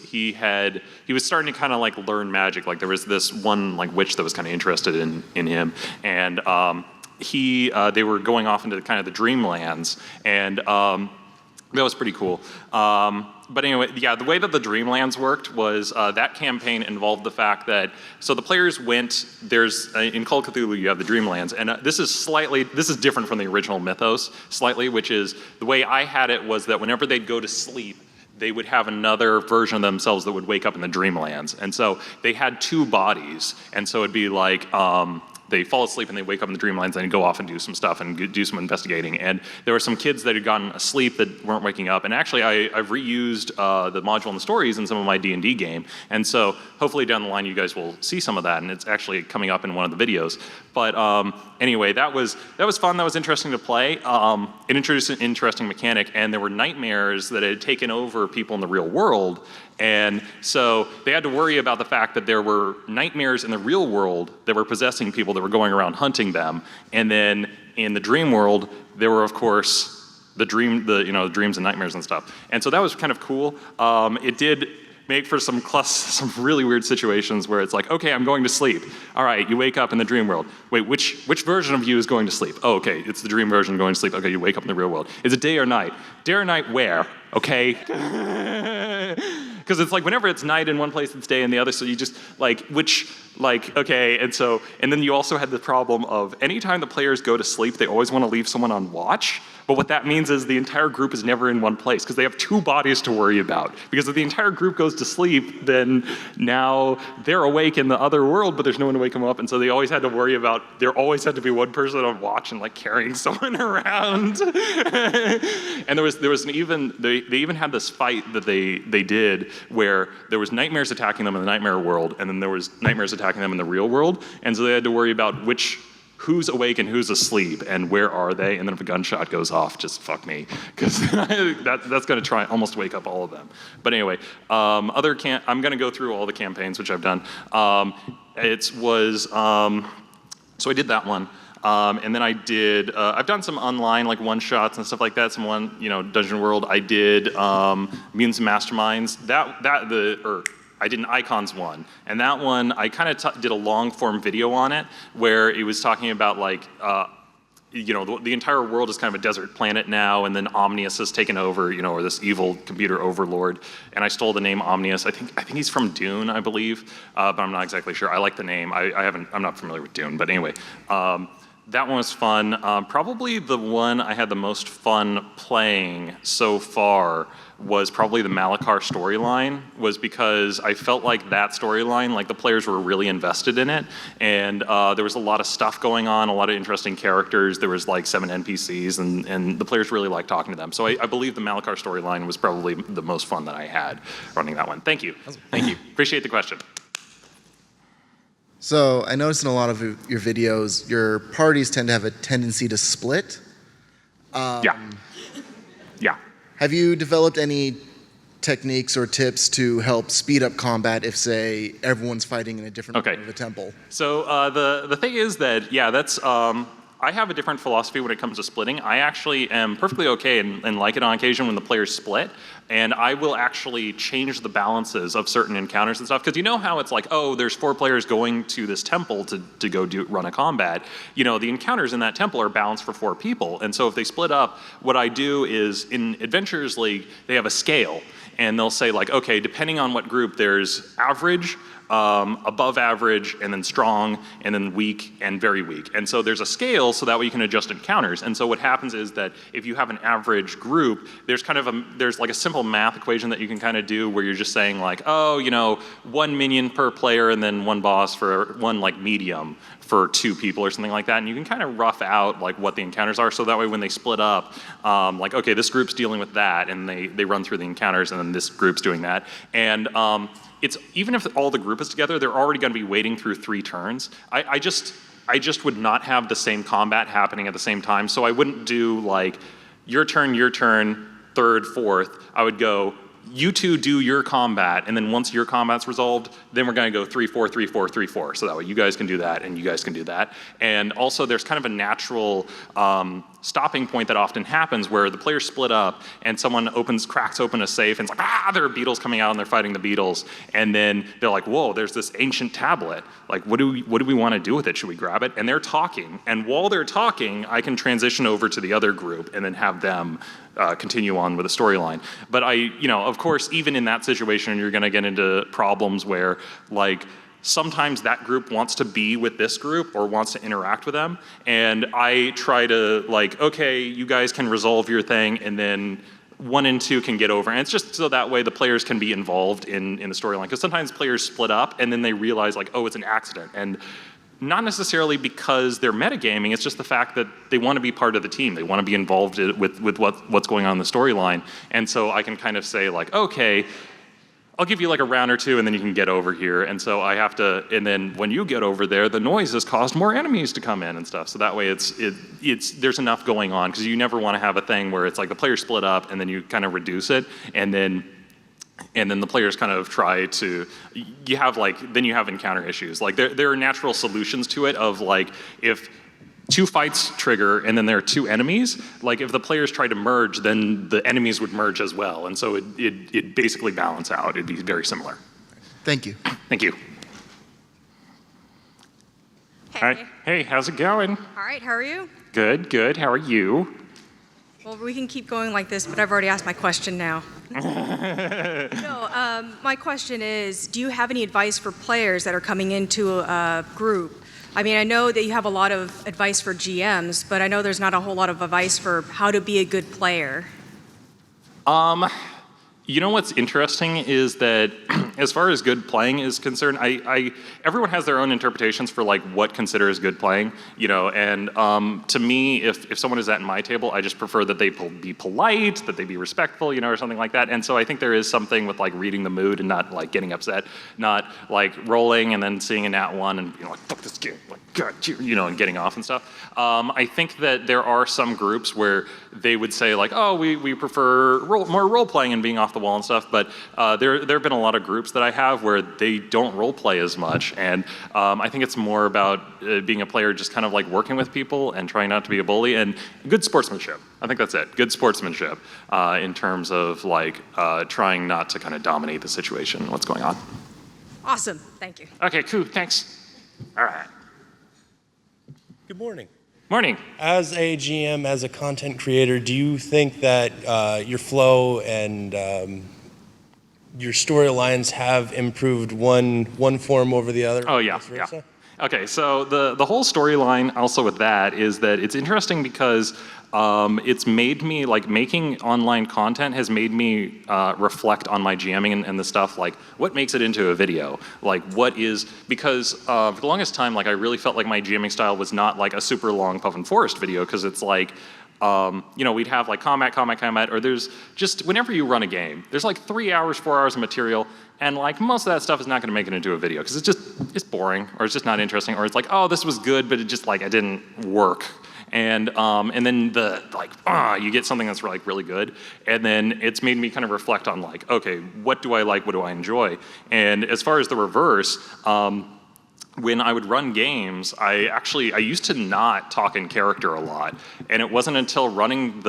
starting to kind of, learn magic. There was this one, witch that was kind of interested in him. And they were going off into kind of the dreamlands. And that was pretty cool. But anyway, yeah, the way that the Dreamlands worked was that campaign involved the fact that, so the players went, in Call of Cthulhu you have the Dreamlands, and this is different from the original mythos slightly, which is, the way I had it was that whenever they'd go to sleep, they would have another version of themselves that would wake up in the Dreamlands. And so they had two bodies, and so it'd be they fall asleep and they wake up in the Dreamlands and go off and do some stuff and do some investigating. And there were some kids that had gotten asleep that weren't waking up. And actually, I've reused the module and the stories in some of my D&D game. And so hopefully down the line, you guys will see some of that. And it's actually coming up in one of the videos. But anyway, that was fun. That was interesting to play. It introduced an interesting mechanic. And there were nightmares that had taken over people in the real world. And so they had to worry about the fact that there were nightmares in the real world that were possessing people that were going around hunting them. And then in the dream world, there were, of course, the dreams and nightmares and stuff. And so that was kind of cool. It did make for some really weird situations where it's like, okay, I'm going to sleep. All right, you wake up in the dream world. Wait, which version of you is going to sleep? Oh, okay, it's the dream version going to sleep. Okay, you wake up in the real world. Is it day or night? Day or night where? Okay. because it's like whenever it's night in one place, it's day in the other. So you just okay, and then you also had the problem of anytime the players go to sleep, they always want to leave someone on watch. But what that means is the entire group is never in one place because they have two bodies to worry about. Because if the entire group goes to sleep, then now they're awake in the other world, but there's no one to wake them up. And so they always had to worry about, there always had to be one person on watch and like carrying someone around. And they even had this fight that they did where there was nightmares attacking them in the nightmare world, and then there was nightmares attacking them in the real world. And so they had to worry about who's awake and who's asleep, and where are they? And then if a gunshot goes off, just fuck me, because that's going to try almost wake up all of them. But anyway, I'm going to go through all the campaigns which I've done. So I did that one. And then I've done some online like one shots and stuff like that. Dungeon World. I did Mutants and Masterminds. I did an Icons one, and that one I kind of did a long form video on it where it was talking about like, the entire world is kind of a desert planet now, and then Omnius has taken over, or this evil computer overlord. And I stole the name Omnius. I think he's from Dune, I believe, but I'm not exactly sure. I like the name. I'm not familiar with Dune, but anyway. That one was fun. Probably the one I had the most fun playing so far was probably the Malachar storyline, was because I felt like that storyline, like the players were really invested in it, and there was a lot of stuff going on, a lot of interesting characters. There was like 7 NPCs, and the players really liked talking to them. So I believe the Malachar storyline was probably the most fun that I had running that one. Thank you. Thank you. Appreciate the question. So I noticed in a lot of your videos, your parties tend to have a tendency to split. Yeah. Have you developed any techniques or tips to help speed up combat if, say, everyone's fighting in a different part of the temple? So the thing is that, that's... I have a different philosophy when it comes to splitting. I actually am perfectly okay and like it on occasion when the players split, and I will actually change the balances of certain encounters and stuff, because you know how it's like, oh, there's 4 players going to this temple to go run a combat. The encounters in that temple are balanced for 4 people, and so if they split up, what I do is, in Adventurers League, they have a scale, and they'll say like, okay, depending on what group, there's average, above average, and then strong, and then weak, and very weak. And so there's a scale, so that way you can adjust encounters. And so what happens is that if you have an average group, there's like a simple math equation that you can kind of do where you're just saying like, oh, 1 minion per player, and then 1 boss for 1 like medium for 2 people or something like that. And you can kind of rough out like what the encounters are, so that way when they split up, like, okay, this group's dealing with that, and they run through the encounters, and then this group's doing that. And it's even if all the group is together, they're already going to be waiting through 3 turns. I just would not have the same combat happening at the same time. So I wouldn't do like your turn, third, fourth. I would go, you 2 do your combat, and then once your combat's resolved, then we're going to go 3-4, 3-4, 3-4. So that way you guys can do that, and you guys can do that. And also there's kind of a natural stopping point that often happens where the players split up, and someone cracks open a safe, and it's like, there are beetles coming out, and they're fighting the beetles. And then they're like, whoa, there's this ancient tablet. Like, what do we want to do with it? Should we grab it? And they're talking. And while they're talking, I can transition over to the other group and then have them continue on with the storyline. But of course, even in that situation, you're going to get into problems where, like, sometimes that group wants to be with this group or wants to interact with them, and I try to, like, okay, you guys can resolve your thing, and then 1 and 2 can get over. And it's just so that way the players can be involved in the storyline. Because sometimes players split up, and then they realize, like, oh, it's an accident. And not necessarily because they're metagaming, it's just the fact that they want to be part of the team. They want to be involved with what's going on in the storyline. And so I can kind of say like, okay, I'll give you like a round or 2 and then you can get over here. And so I have to, and then when you get over there, the noise has caused more enemies to come in and stuff. So that way there's enough going on, because you never want to have a thing where it's like the players split up and then you kind of reduce it, and then the players kind of try to, then you have encounter issues. Like there are natural solutions to it of like, if 2 fights trigger and then there are 2 enemies, like if the players try to merge, then the enemies would merge as well. And so it basically balance out. It'd be very similar. Thank you. Thank you. Hey. All right. Hey, how's it going? All right, how are you? Good. How are you? Well, we can keep going like this, but I've already asked my question now. No, my question is, do you have any advice for players that are coming into a group? I mean, I know that you have a lot of advice for GMs, but I know there's not a whole lot of advice for how to be a good player. You know what's interesting is that as far as good playing is concerned, everyone has their own interpretations for like what considers good playing, you know, and to me, if someone is at my table, I just prefer that they be polite, that they be respectful, you know, or something like that. And so I think there is something with like reading the mood and not like getting upset, not like rolling and then seeing a nat 1 and being like, fuck this game, like, God, you know, and getting off and stuff. I think that there are some groups where they would say like, oh, we prefer more role playing and being off the wall and stuff, but there have been a lot of groups that I have where they don't role play as much, and I think it's more about being a player just kind of like working with people and trying not to be a bully, and good sportsmanship. I think that's it, good sportsmanship in terms of like trying not to kind of dominate the situation, what's going on. Awesome, thank you. Okay, cool, thanks. All right. Good morning. Morning. As a GM, as a content creator, do you think that your flow and your storylines have improved one form over the other? Oh yeah, yeah. Okay, so the whole storyline also with that is that it's interesting because it's made me, like making online content has made me reflect on my GMing and the stuff, like what makes it into a video? Like what is, because for the longest time, like I really felt like my GMing style was not like a super long Puffin Forest video, because it's like, you know, we'd have like combat, or there's just, whenever you run a game, there's like 3 hours, 4 hours of material, and like most of that stuff is not gonna make it into a video, because it's boring, or it's just not interesting, or it's like, oh, this was good, but it just like, it didn't work. And then you get something that's like really good, and then it's made me kind of reflect on like, okay, what do I like, what do I enjoy? And as far as the reverse, when I would run games, I used to not talk in character a lot, and it wasn't until running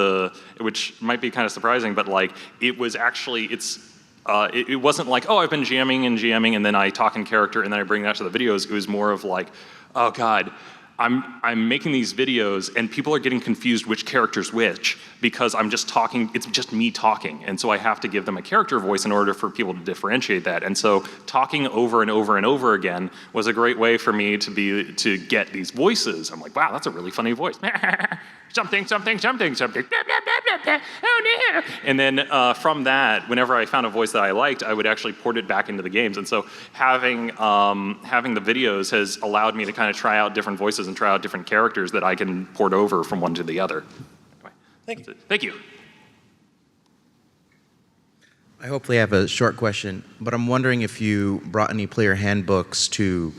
which might be kind of surprising, but like it was actually, it wasn't like, oh, I've been GMing and then I talk in character and then I bring that to the videos. It was more of like, oh God, I'm making these videos and people are getting confused which character's which, because I'm just talking, it's just me talking. And so I have to give them a character voice in order for people to differentiate that. And so talking over and over and over again was a great way for me to get these voices. I'm like, wow, that's a really funny voice. Something. Blah, blah, blah, blah. Oh no. And then from that, whenever I found a voice that I liked, I would actually port it back into the games. And so having the videos has allowed me to kind of try out different voices and try out different characters that I can port over from one to the other. Thank you. Thank you. I hopefully have a short question, but I'm wondering if you brought any player handbooks to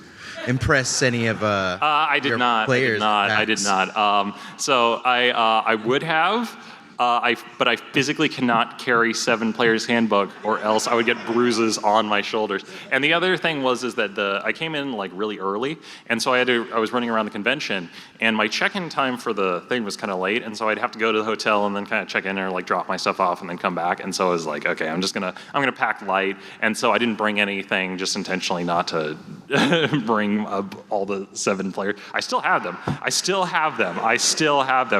impress any of I did your not. players. I did not. So I would have. But I physically cannot carry 7 players handbook, or else I would get bruises on my shoulders. And the other thing was that I came in like really early, and so I was running around the convention, and my check-in time for the thing was kind of late, and so I'd have to go to the hotel and then kind of check in or like drop my stuff off and then come back. And so I was like, okay, I'm gonna pack light. And so I didn't bring anything, just intentionally not to bring all the 7 players. I still have them.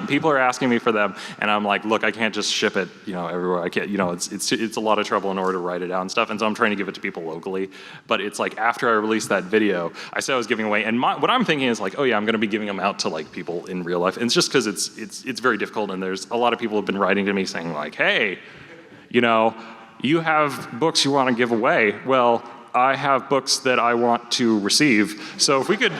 People are asking me for them, and I'm like, look, I can't just ship it, you know, everywhere. I can't, you know, it's a lot of trouble in order to write it out and stuff, and so I'm trying to give it to people locally. But it's like after I released that video, I said I was giving away, and what I'm thinking is like, oh yeah, I'm going to be giving them out to like people in real life, and it's just because it's very difficult, and there's a lot of people who have been writing to me saying like, hey, you know, you have books you want to give away. Well, I have books that I want to receive. So if we could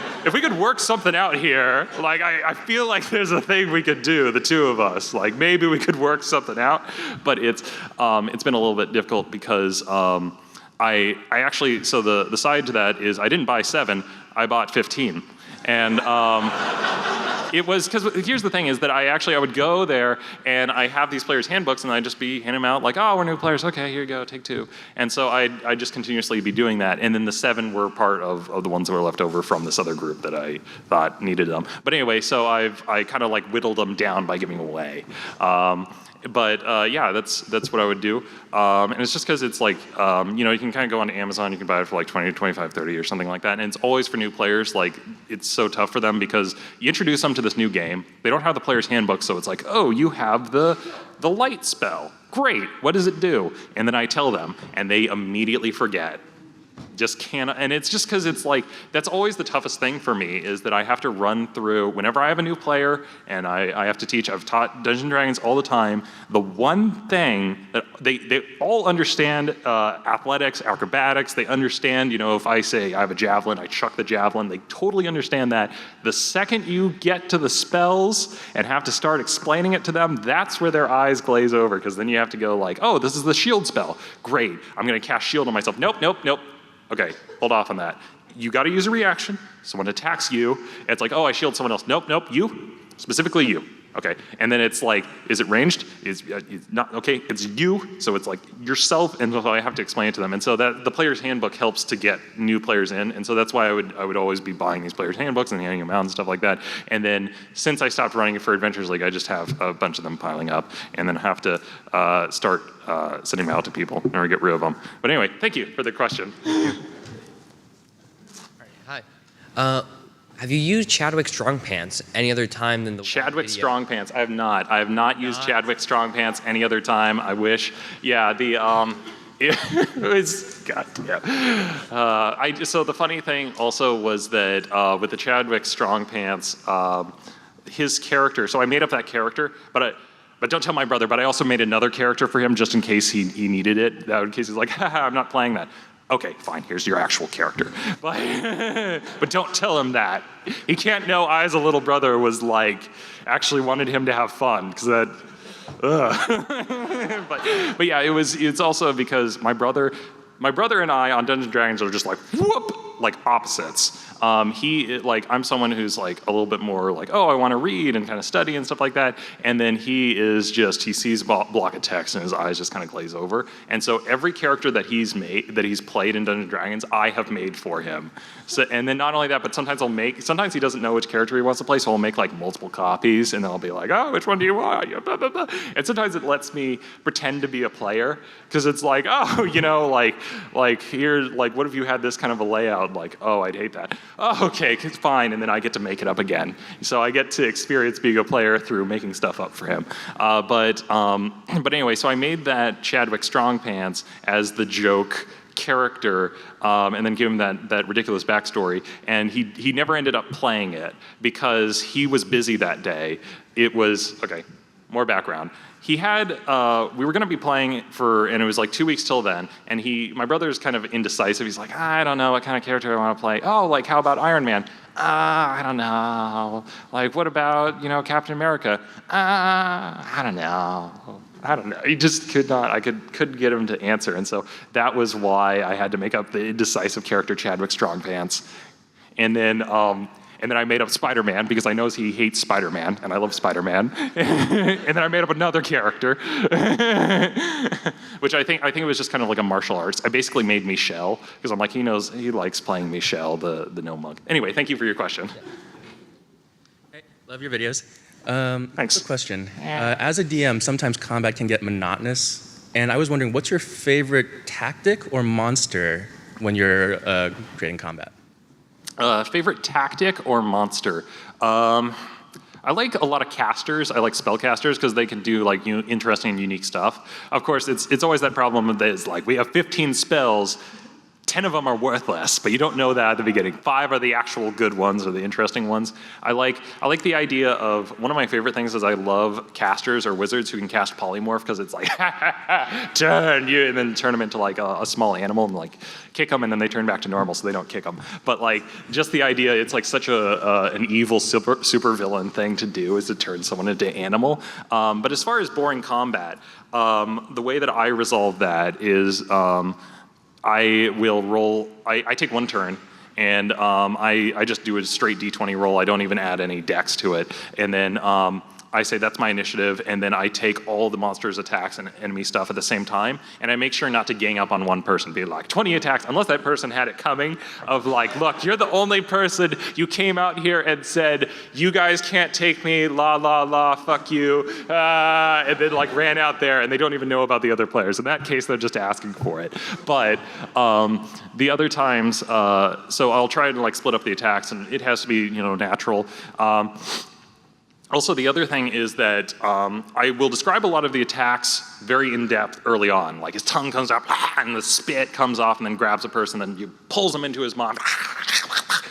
work something out here, like I feel like there's a thing we could do, the two of us. Like maybe we could work something out. But it's been a little bit difficult because I actually, so the side to that is I didn't buy 7, I bought 15. And it was, because here's the thing is that I would go there and I have these players' handbooks and I'd just be handing them out like, oh, we're new players, okay, here you go, take 2. And so I'd just continuously be doing that. And then the 7 were part of the ones that were left over from this other group that I thought needed them. But anyway, so I kind of like whittled them down by giving away. But yeah, that's what I would do. And it's just because it's like, you know, you can kind of go onto Amazon, you can buy it for like 20, 25, 30 or something like that. And it's always for new players. Like, it's so tough for them because you introduce them to this new game. They don't have the player's handbook, so it's like, oh, you have the light spell. Great, what does it do? And then I tell them, and they immediately forget. Just can't, and it's just because it's like, that's always the toughest thing for me, is that I have to run through, whenever I have a new player and I have to teach, I've taught Dungeons & Dragons all the time, the one thing that they all understand, athletics, acrobatics, they understand, you know, if I say I have a javelin, I chuck the javelin, they totally understand that. The second you get to the spells and have to start explaining it to them, that's where their eyes glaze over, because then you have to go like, oh, this is the shield spell. Great, I'm gonna cast shield on myself. Nope, nope, nope. Okay, hold off on that. You gotta use a reaction. Someone attacks you. It's like, oh, I shield someone else. Nope, nope, you. Specifically you. Okay, and then it's like, is it ranged? It's not, okay, it's you. So it's like yourself, and so I have to explain it to them. And so that the player's handbook helps to get new players in. And so that's why I would always be buying these players' handbooks and handing them out and stuff like that. And then since I stopped running it for Adventures League, I just have a bunch of them piling up and then have to start sending them out to people or get rid of them. But anyway, thank you for the question. Hi. Have you used Chadwick Strongpants any other time than the Chadwick Strongpants? I have not. I have not used Chadwick Strongpants any other time. I wish. Yeah, the it was God. Yeah. So the funny thing also was that with the Chadwick Strongpants, his character. So I made up that character, but don't tell my brother. But I also made another character for him just in case he needed it. In case he's like, haha, I'm not playing that. Okay, fine, here's your actual character. But don't tell him that. He can't know I, as a little brother, was like, actually wanted him to have fun, because that, but yeah, it's also because my brother and I on Dungeons & Dragons are just like, whoop, like opposites. I'm someone who's like a little bit more like, oh, I want to read and kind of study and stuff like that. And then he sees a block of text and his eyes just kind of glaze over. And so every character that he's played in Dungeons & Dragons, I have made for him. So, and then not only that, but sometimes he doesn't know which character he wants to play, so I'll make like multiple copies, and then I'll be like, oh, which one do you want? Blah, blah, blah. And sometimes it lets me pretend to be a player, because it's like, oh, you know, like here, like what if you had this kind of a layout? Like, oh, I'd hate that. Oh, okay, it's fine, and then I get to make it up again. So I get to experience being a player through making stuff up for him. But anyway, so I made that Chadwick Strongpants as the joke character, and then give him that ridiculous backstory, and he never ended up playing it because he was busy that day. It was, okay, more background. He had, we were gonna be playing and it was like 2 weeks till then, and my brother's kind of indecisive. He's like, I don't know what kind of character I wanna play. Oh, like how about Iron Man? I don't know. Like what about, Captain America? I don't know. He just could not, I couldn't get him to answer. And so that was why I had to make up the indecisive character Chadwick Strongpants. And then I made up Spider-Man because I know he hates Spider-Man, and I love Spider-Man. And then I made up another character, which I think it was just kind of like a martial arts. I basically made Michelle because I'm like, he likes playing Michelle, the gnome monk. Anyway, thank you for your question. Hey, love your videos. Thanks. Quick question. As a DM, sometimes combat can get monotonous, and I was wondering, what's your favorite tactic or monster when you're creating combat? Favorite tactic or monster? I like a lot of casters. I like spellcasters because they can do like interesting and unique stuff. Of course, it's always that problem that is like we have 15 spells, 10 of them are worthless, but you don't know that at the beginning. 5 are the actual good ones or the interesting ones. I like the idea of, one of my favorite things is I love casters or wizards who can cast polymorph, because it's like, turn you, and then turn them into like a small animal and like kick them, and then they turn back to normal so they don't kick them. But like just the idea, it's like such an evil super villain thing to do, is to turn someone into animal. But as far as boring combat, the way that I resolve that is, I will roll, I take one turn, and I just do a straight D20 roll. I don't even add any dex to it. And then I say that's my initiative, and then I take all the monsters' attacks and enemy stuff at the same time, and I make sure not to gang up on one person, be like 20 attacks, unless that person had it coming of like, look, you're the only person, you came out here and said, you guys can't take me, la la la, fuck you, and then like ran out there, and they don't even know about the other players. In that case, they're just asking for it. But the other times, so I'll try to like split up the attacks, and it has to be, natural. Also, the other thing is that I will describe a lot of the attacks very in-depth early on. Like his tongue comes out, and the spit comes off and then grabs a person, then you pulls them into his mouth.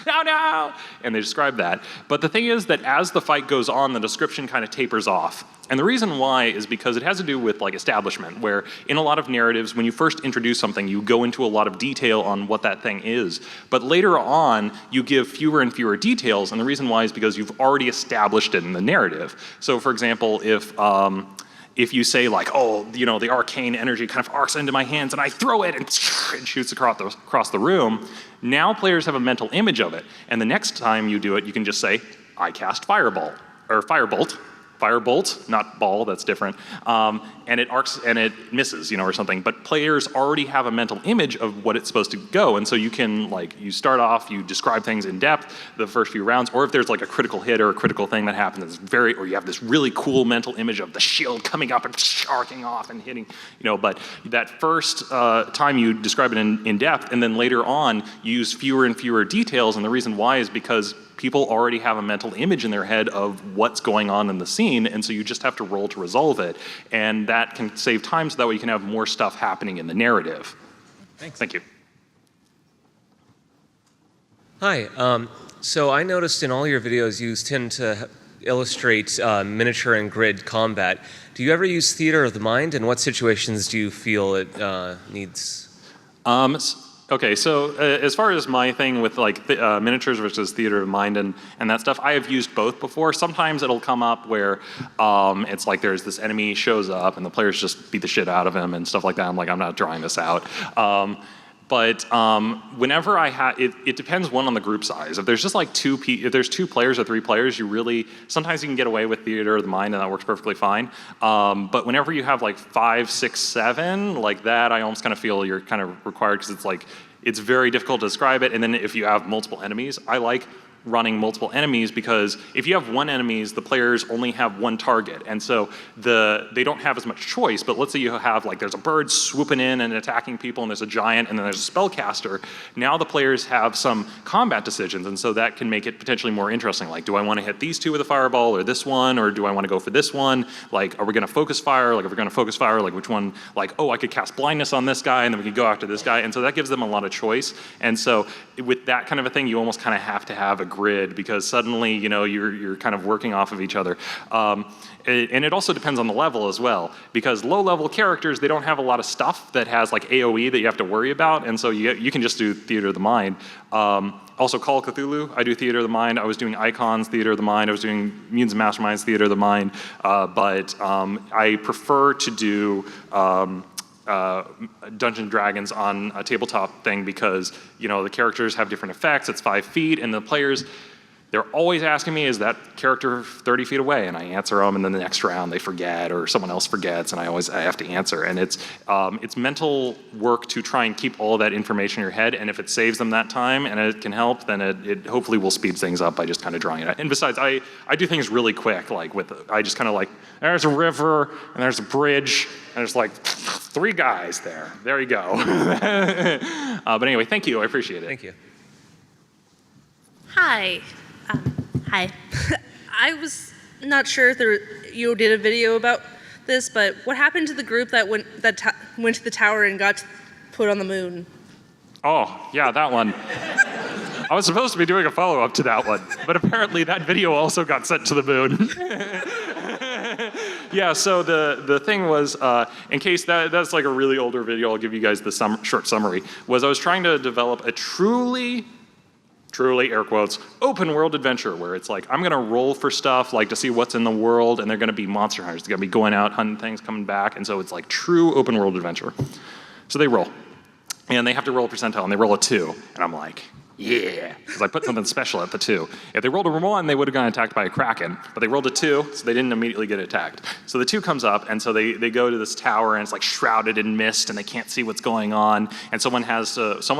No! And they describe that. But the thing is that as the fight goes on, the description kind of tapers off. And the reason why is because it has to do with like establishment, where in a lot of narratives, when you first introduce something, you go into a lot of detail on what that thing is. But later on, you give fewer and fewer details, and the reason why is because you've already established it in the narrative. So for example, if you say like, oh, the arcane energy kind of arcs into my hands and I throw it and it shoots across the room, now players have a mental image of it. And the next time you do it, you can just say, I cast Fireball, or Firebolt. Firebolt, not ball, that's different. And it arcs and it misses, or something. But players already have a mental image of what it's supposed to go. And so you can, you start off, you describe things in depth the first few rounds, or if there's like a critical hit or a critical thing that happens, or you have this really cool mental image of the shield coming up and arcing off and hitting, but that first time you describe it in depth, and then later on, you use fewer and fewer details. And the reason why is because people already have a mental image in their head of what's going on in the scene, and so you just have to roll to resolve it. And that can save time so that way you can have more stuff happening in the narrative. Thanks. Thank you. Hi. So I noticed in all your videos you tend to illustrate miniature and grid combat. Do you ever use theater of the mind, and what situations do you feel it needs? Okay, so as far as my thing with miniatures versus theater of mind and that stuff, I have used both before. Sometimes it'll come up where it's like there's this enemy shows up and the players just beat the shit out of him and stuff like that. I'm like, I'm not drawing this out. But whenever it depends on the group size. If there's just like if there's 2 players or 3 players, sometimes you can get away with theater of the mind and that works perfectly fine. But whenever you have like 5, 6, 7, like that, I almost kind of feel you're kind of required because it's very difficult to describe it. And then if you have multiple enemies, I like running multiple enemies because if you have one enemies, the players only have one target. And so they don't have as much choice, but let's say you have there's a bird swooping in and attacking people and there's a giant and then there's a spellcaster. Now the players have some combat decisions, and so that can make it potentially more interesting. Like, do I want to hit these 2 with a fireball or this one, or do I want to go for this one? Like, are we going to focus fire? Like, if we're going to focus fire, like which one? Like, oh, I could cast blindness on this guy and then we could go after this guy. And so that gives them a lot of choice. And so with that kind of a thing, you almost kind of have to have a grid because suddenly, you're kind of working off of each other. And it also depends on the level as well, because low-level characters, they don't have a lot of stuff that has like AoE that you have to worry about, and so you can just do theater of the mind. Also, Call of Cthulhu, I do theater of the mind. I was doing Icons, theater of the mind. I was doing Mutants and Masterminds, theater of the mind. But I prefer to do Dungeons & Dragons on a tabletop thing because, the characters have different effects. It's 5 feet, and the players, they're always asking me, is that character 30 feet away? And I answer them, and then the next round they forget, or someone else forgets, and I have to answer. And it's mental work to try and keep all of that information in your head, and if it saves them that time and it can help, then it hopefully will speed things up by just kind of drawing it out. And besides, I do things really quick, I just kind of there's a river, and there's a bridge, and there's 3 guys there. There you go. But anyway, thank you, I appreciate it. Thank you. Hi. Hi. I was not sure if you did a video about this, but what happened to the group that went to the tower and got put on the moon? Oh, yeah, that one. I was supposed to be doing a follow-up to that one, but apparently that video also got sent to the moon. Yeah, so the thing was, in case that's like a really older video, I'll give you guys the short summary, was I was trying to develop a truly, air quotes, open world adventure where it's like, I'm gonna roll for stuff, to see what's in the world, and they're gonna be monster hunters. They're gonna be going out, hunting things, coming back, and so it's like true open world adventure. So they roll, and they have to roll a percentile, and they roll a 2, and I'm like, yeah, because I put something special at the 2. If they rolled a 1, they would have gotten attacked by a kraken, but they rolled a 2, so they didn't immediately get attacked. So the 2 comes up, and so they go to this tower, and it's like shrouded in mist, and they can't see what's going on. And someone's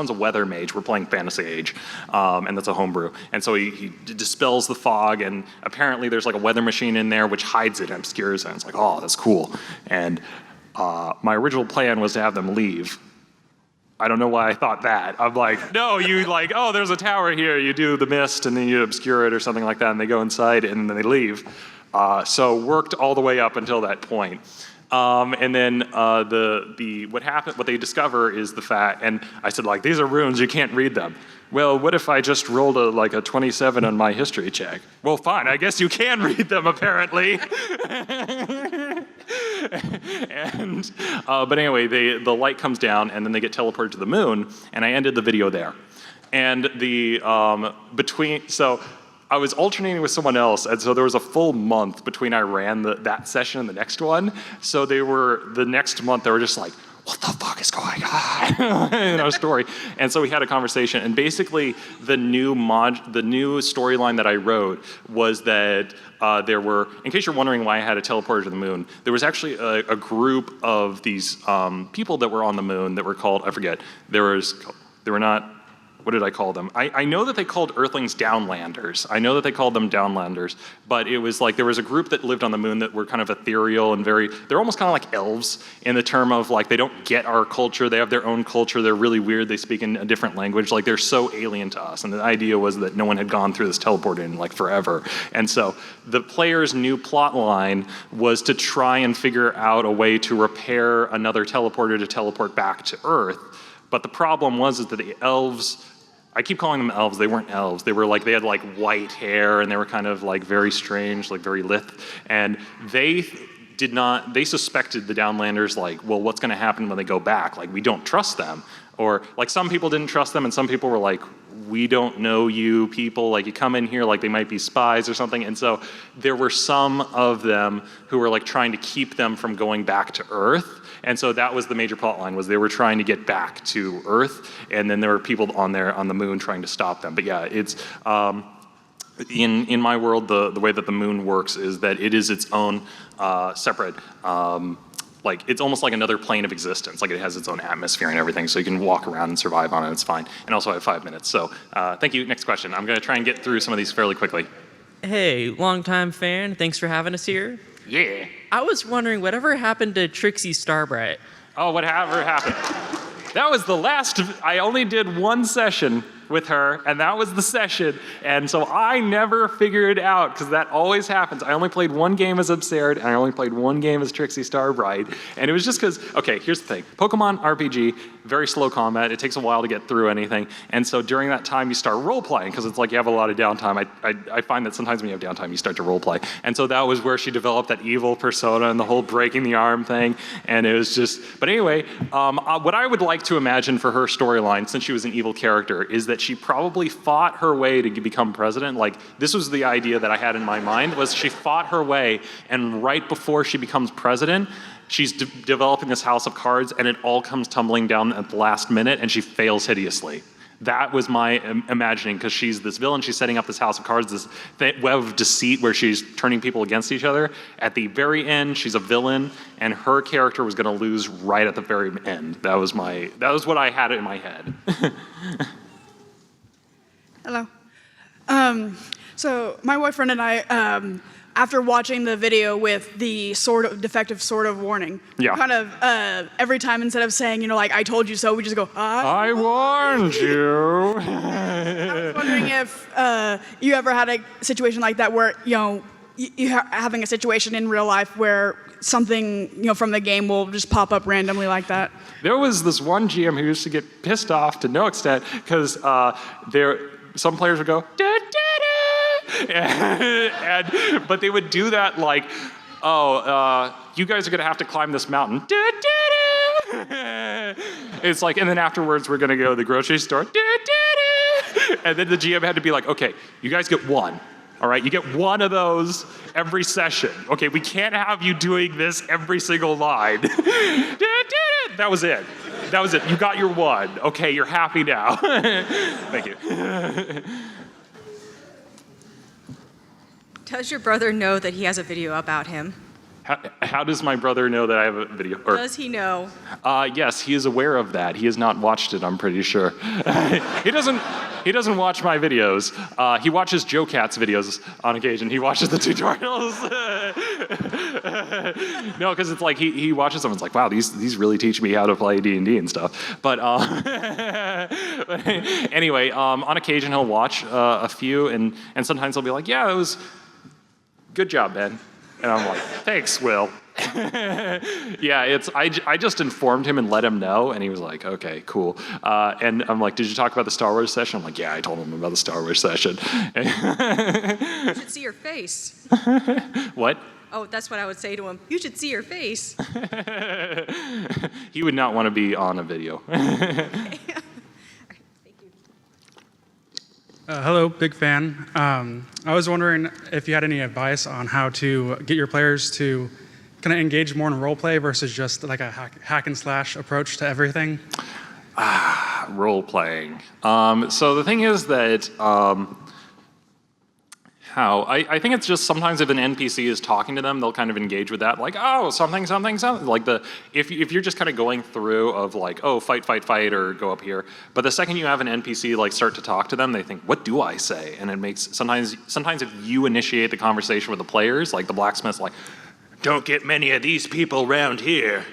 a weather mage. We're playing Fantasy Age, and that's a homebrew. And so he dispels the fog, and apparently there's like a weather machine in there which hides it and obscures it. And it's like, oh, that's cool. And my original plan was to have them leave. I don't know why I thought that. I'm like, no, you like, oh, there's a tower here. You do the mist and then you obscure it or something like that, and they go inside and then they leave. So worked all the way up until that point. And then what they discover is the fact, and I said like, these are runes, you can't read them. Well, what if I just rolled a 27 on my history check? Well, fine, I guess you can read them apparently. But anyway, the light comes down and then they get teleported to the moon, and I ended the video there. And so I was alternating with someone else, and so there was a full month between I ran that session and the next one. So the next month they were just like, what the fuck is going on in our story? And so we had a conversation, and basically the new storyline that I wrote was that there were, in case you're wondering why I had a teleporter to the moon, there was actually a group of these people that were on the moon that were called, I forget, they were not, what did I call them? I know that they called Earthlings Downlanders. I know that they called them Downlanders, but it was like there was a group that lived on the moon that were kind of ethereal and they're almost kind of like elves in the term of like they don't get our culture, they have their own culture, they're really weird, they speak in a different language, like they're so alien to us. And the idea was that no one had gone through this teleport in like forever. And so the player's new plot line was to try and figure out a way to repair another teleporter to teleport back to Earth. But the problem was that the elves, I keep calling them elves, they weren't elves. They had like white hair and they were kind of like very strange, like very lithe. And they suspected the Downlanders like, well, what's gonna happen when they go back? Like, we don't trust them. Or like some people didn't trust them and some people were like, we don't know you people, like you come in here like they might be spies or something. And so there were some of them who were like trying to keep them from going back to Earth. And so that was the major plot line, was they were trying to get back to Earth, and then there were people on the moon trying to stop them. But yeah, it's in my world, the way that the moon works is that it is its own separate, like it's almost like another plane of existence. Like it has its own atmosphere and everything, so you can walk around and survive on it. It's fine. And also I have 5 minutes. So thank you. Next question. I'm going to try and get through some of these fairly quickly. Hey, longtime fan. Thanks for having us here. Yeah. I was wondering, whatever happened to Trixie Starbright? Oh, whatever happened? That was the last, I only did one session with her, and that was the session. And so I never figured it out, because that always happens. I only played one game as Absurd, and I only played one game as Trixie Starbright. And it was just because, okay, here's the thing. Pokemon RPG, very slow combat. It takes a while to get through anything. And so during that time, you start role-playing, because it's like you have a lot of downtime. I find that sometimes when you have downtime, you start to role-play. And so that was where she developed that evil persona and the whole breaking the arm thing. And it was just, but anyway, what I would like to imagine for her storyline, since she was an evil character, is that she probably fought her way to become president. Like, this was the idea that I had in my mind, was she fought her way, and right before she becomes president, she's developing this house of cards, and it all comes tumbling down at the last minute, and she fails hideously. That was my imagining, because she's this villain, she's setting up this house of cards, this web of deceit where she's turning people against each other. At the very end, she's a villain, and her character was gonna lose right at the very end. That was what I had in my head. Hello. So my boyfriend and I, after watching the video with the defective sort of warning, yeah, kind of every time, instead of saying, like, I told you so, we just go, I warned you. I was wondering if you ever had a situation like that where, you're having a situation in real life where something, from the game will just pop up randomly like that. There was this one GM who used to get pissed off to no extent, because some players would go, but they would do that like, you guys are gonna have to climb this mountain. It's like, and then afterwards we're gonna go to the grocery store. And then the GM had to be like, okay, you guys get one. All right, you get one of those every session. Okay, we can't have you doing this every single line. That was it. That was it. You got your one. Okay, you're happy now. Thank you. Does your brother know that he has a video about him? How does my brother know that I have a video? Does he know? Yes, he is aware of that. He has not watched it, I'm pretty sure. He doesn't watch my videos. He watches Joe Cat's videos on occasion. He watches the tutorials. No, because it's like he watches them. It's like, wow, these really teach me how to play D&D and stuff. But anyway, on occasion he'll watch a few, and sometimes he'll be like, yeah, it was good job, Ben. And I'm like, thanks, Will. Yeah, I just informed him and let him know, and he was like, okay, cool. And I'm like, did you talk about the Star Wars session? I'm like, yeah, I told him about the Star Wars session. You should see your face. What? Oh, that's what I would say to him. You should see your face. He would not want to be on a video. Hello, big fan. I was wondering if you had any advice on how to get your players to kind of engage more in roleplay versus just like a hack and slash approach to everything. Role playing. So the thing is that I think it's just sometimes if an NPC is talking to them, they'll kind of engage with that, like, oh, something, like if you're just kind of going through of like, oh, fight, or go up here, but the second you have an NPC like start to talk to them, they think, what do I say? And it makes, sometimes if you initiate the conversation with the players, like the blacksmith's like, don't get many of these people around here.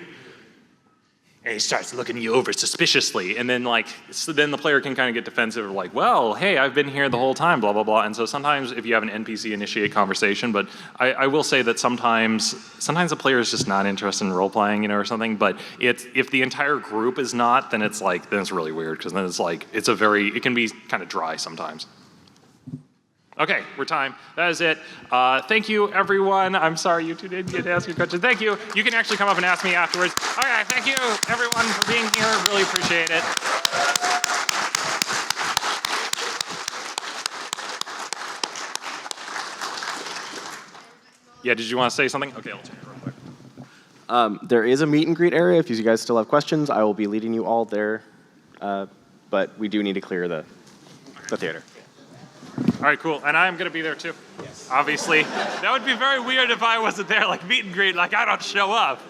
And he starts looking you over suspiciously, and then then the player can kind of get defensive, like, well, hey, I've been here the whole time, blah, blah, blah. And so sometimes if you have an NPC initiate conversation, but I will say that sometimes the player is just not interested in role-playing, or something, but if the entire group is not, then it's really weird, because then it's like, it can be kind of dry sometimes. Okay, we're time. That is it. Thank you, everyone. I'm sorry you two didn't get to ask your question. Thank you. You can actually come up and ask me afterwards. All right, thank you, everyone, for being here. Really appreciate it. Yeah, did you want to say something? Okay, I'll take it real quick. There is a meet and greet area. If you guys still have questions, I will be leading you all there. But we do need to clear the theater. All right, cool. And I'm going to be there too. Yes. Obviously. That would be very weird if I wasn't there, like meet and greet, like I don't show up.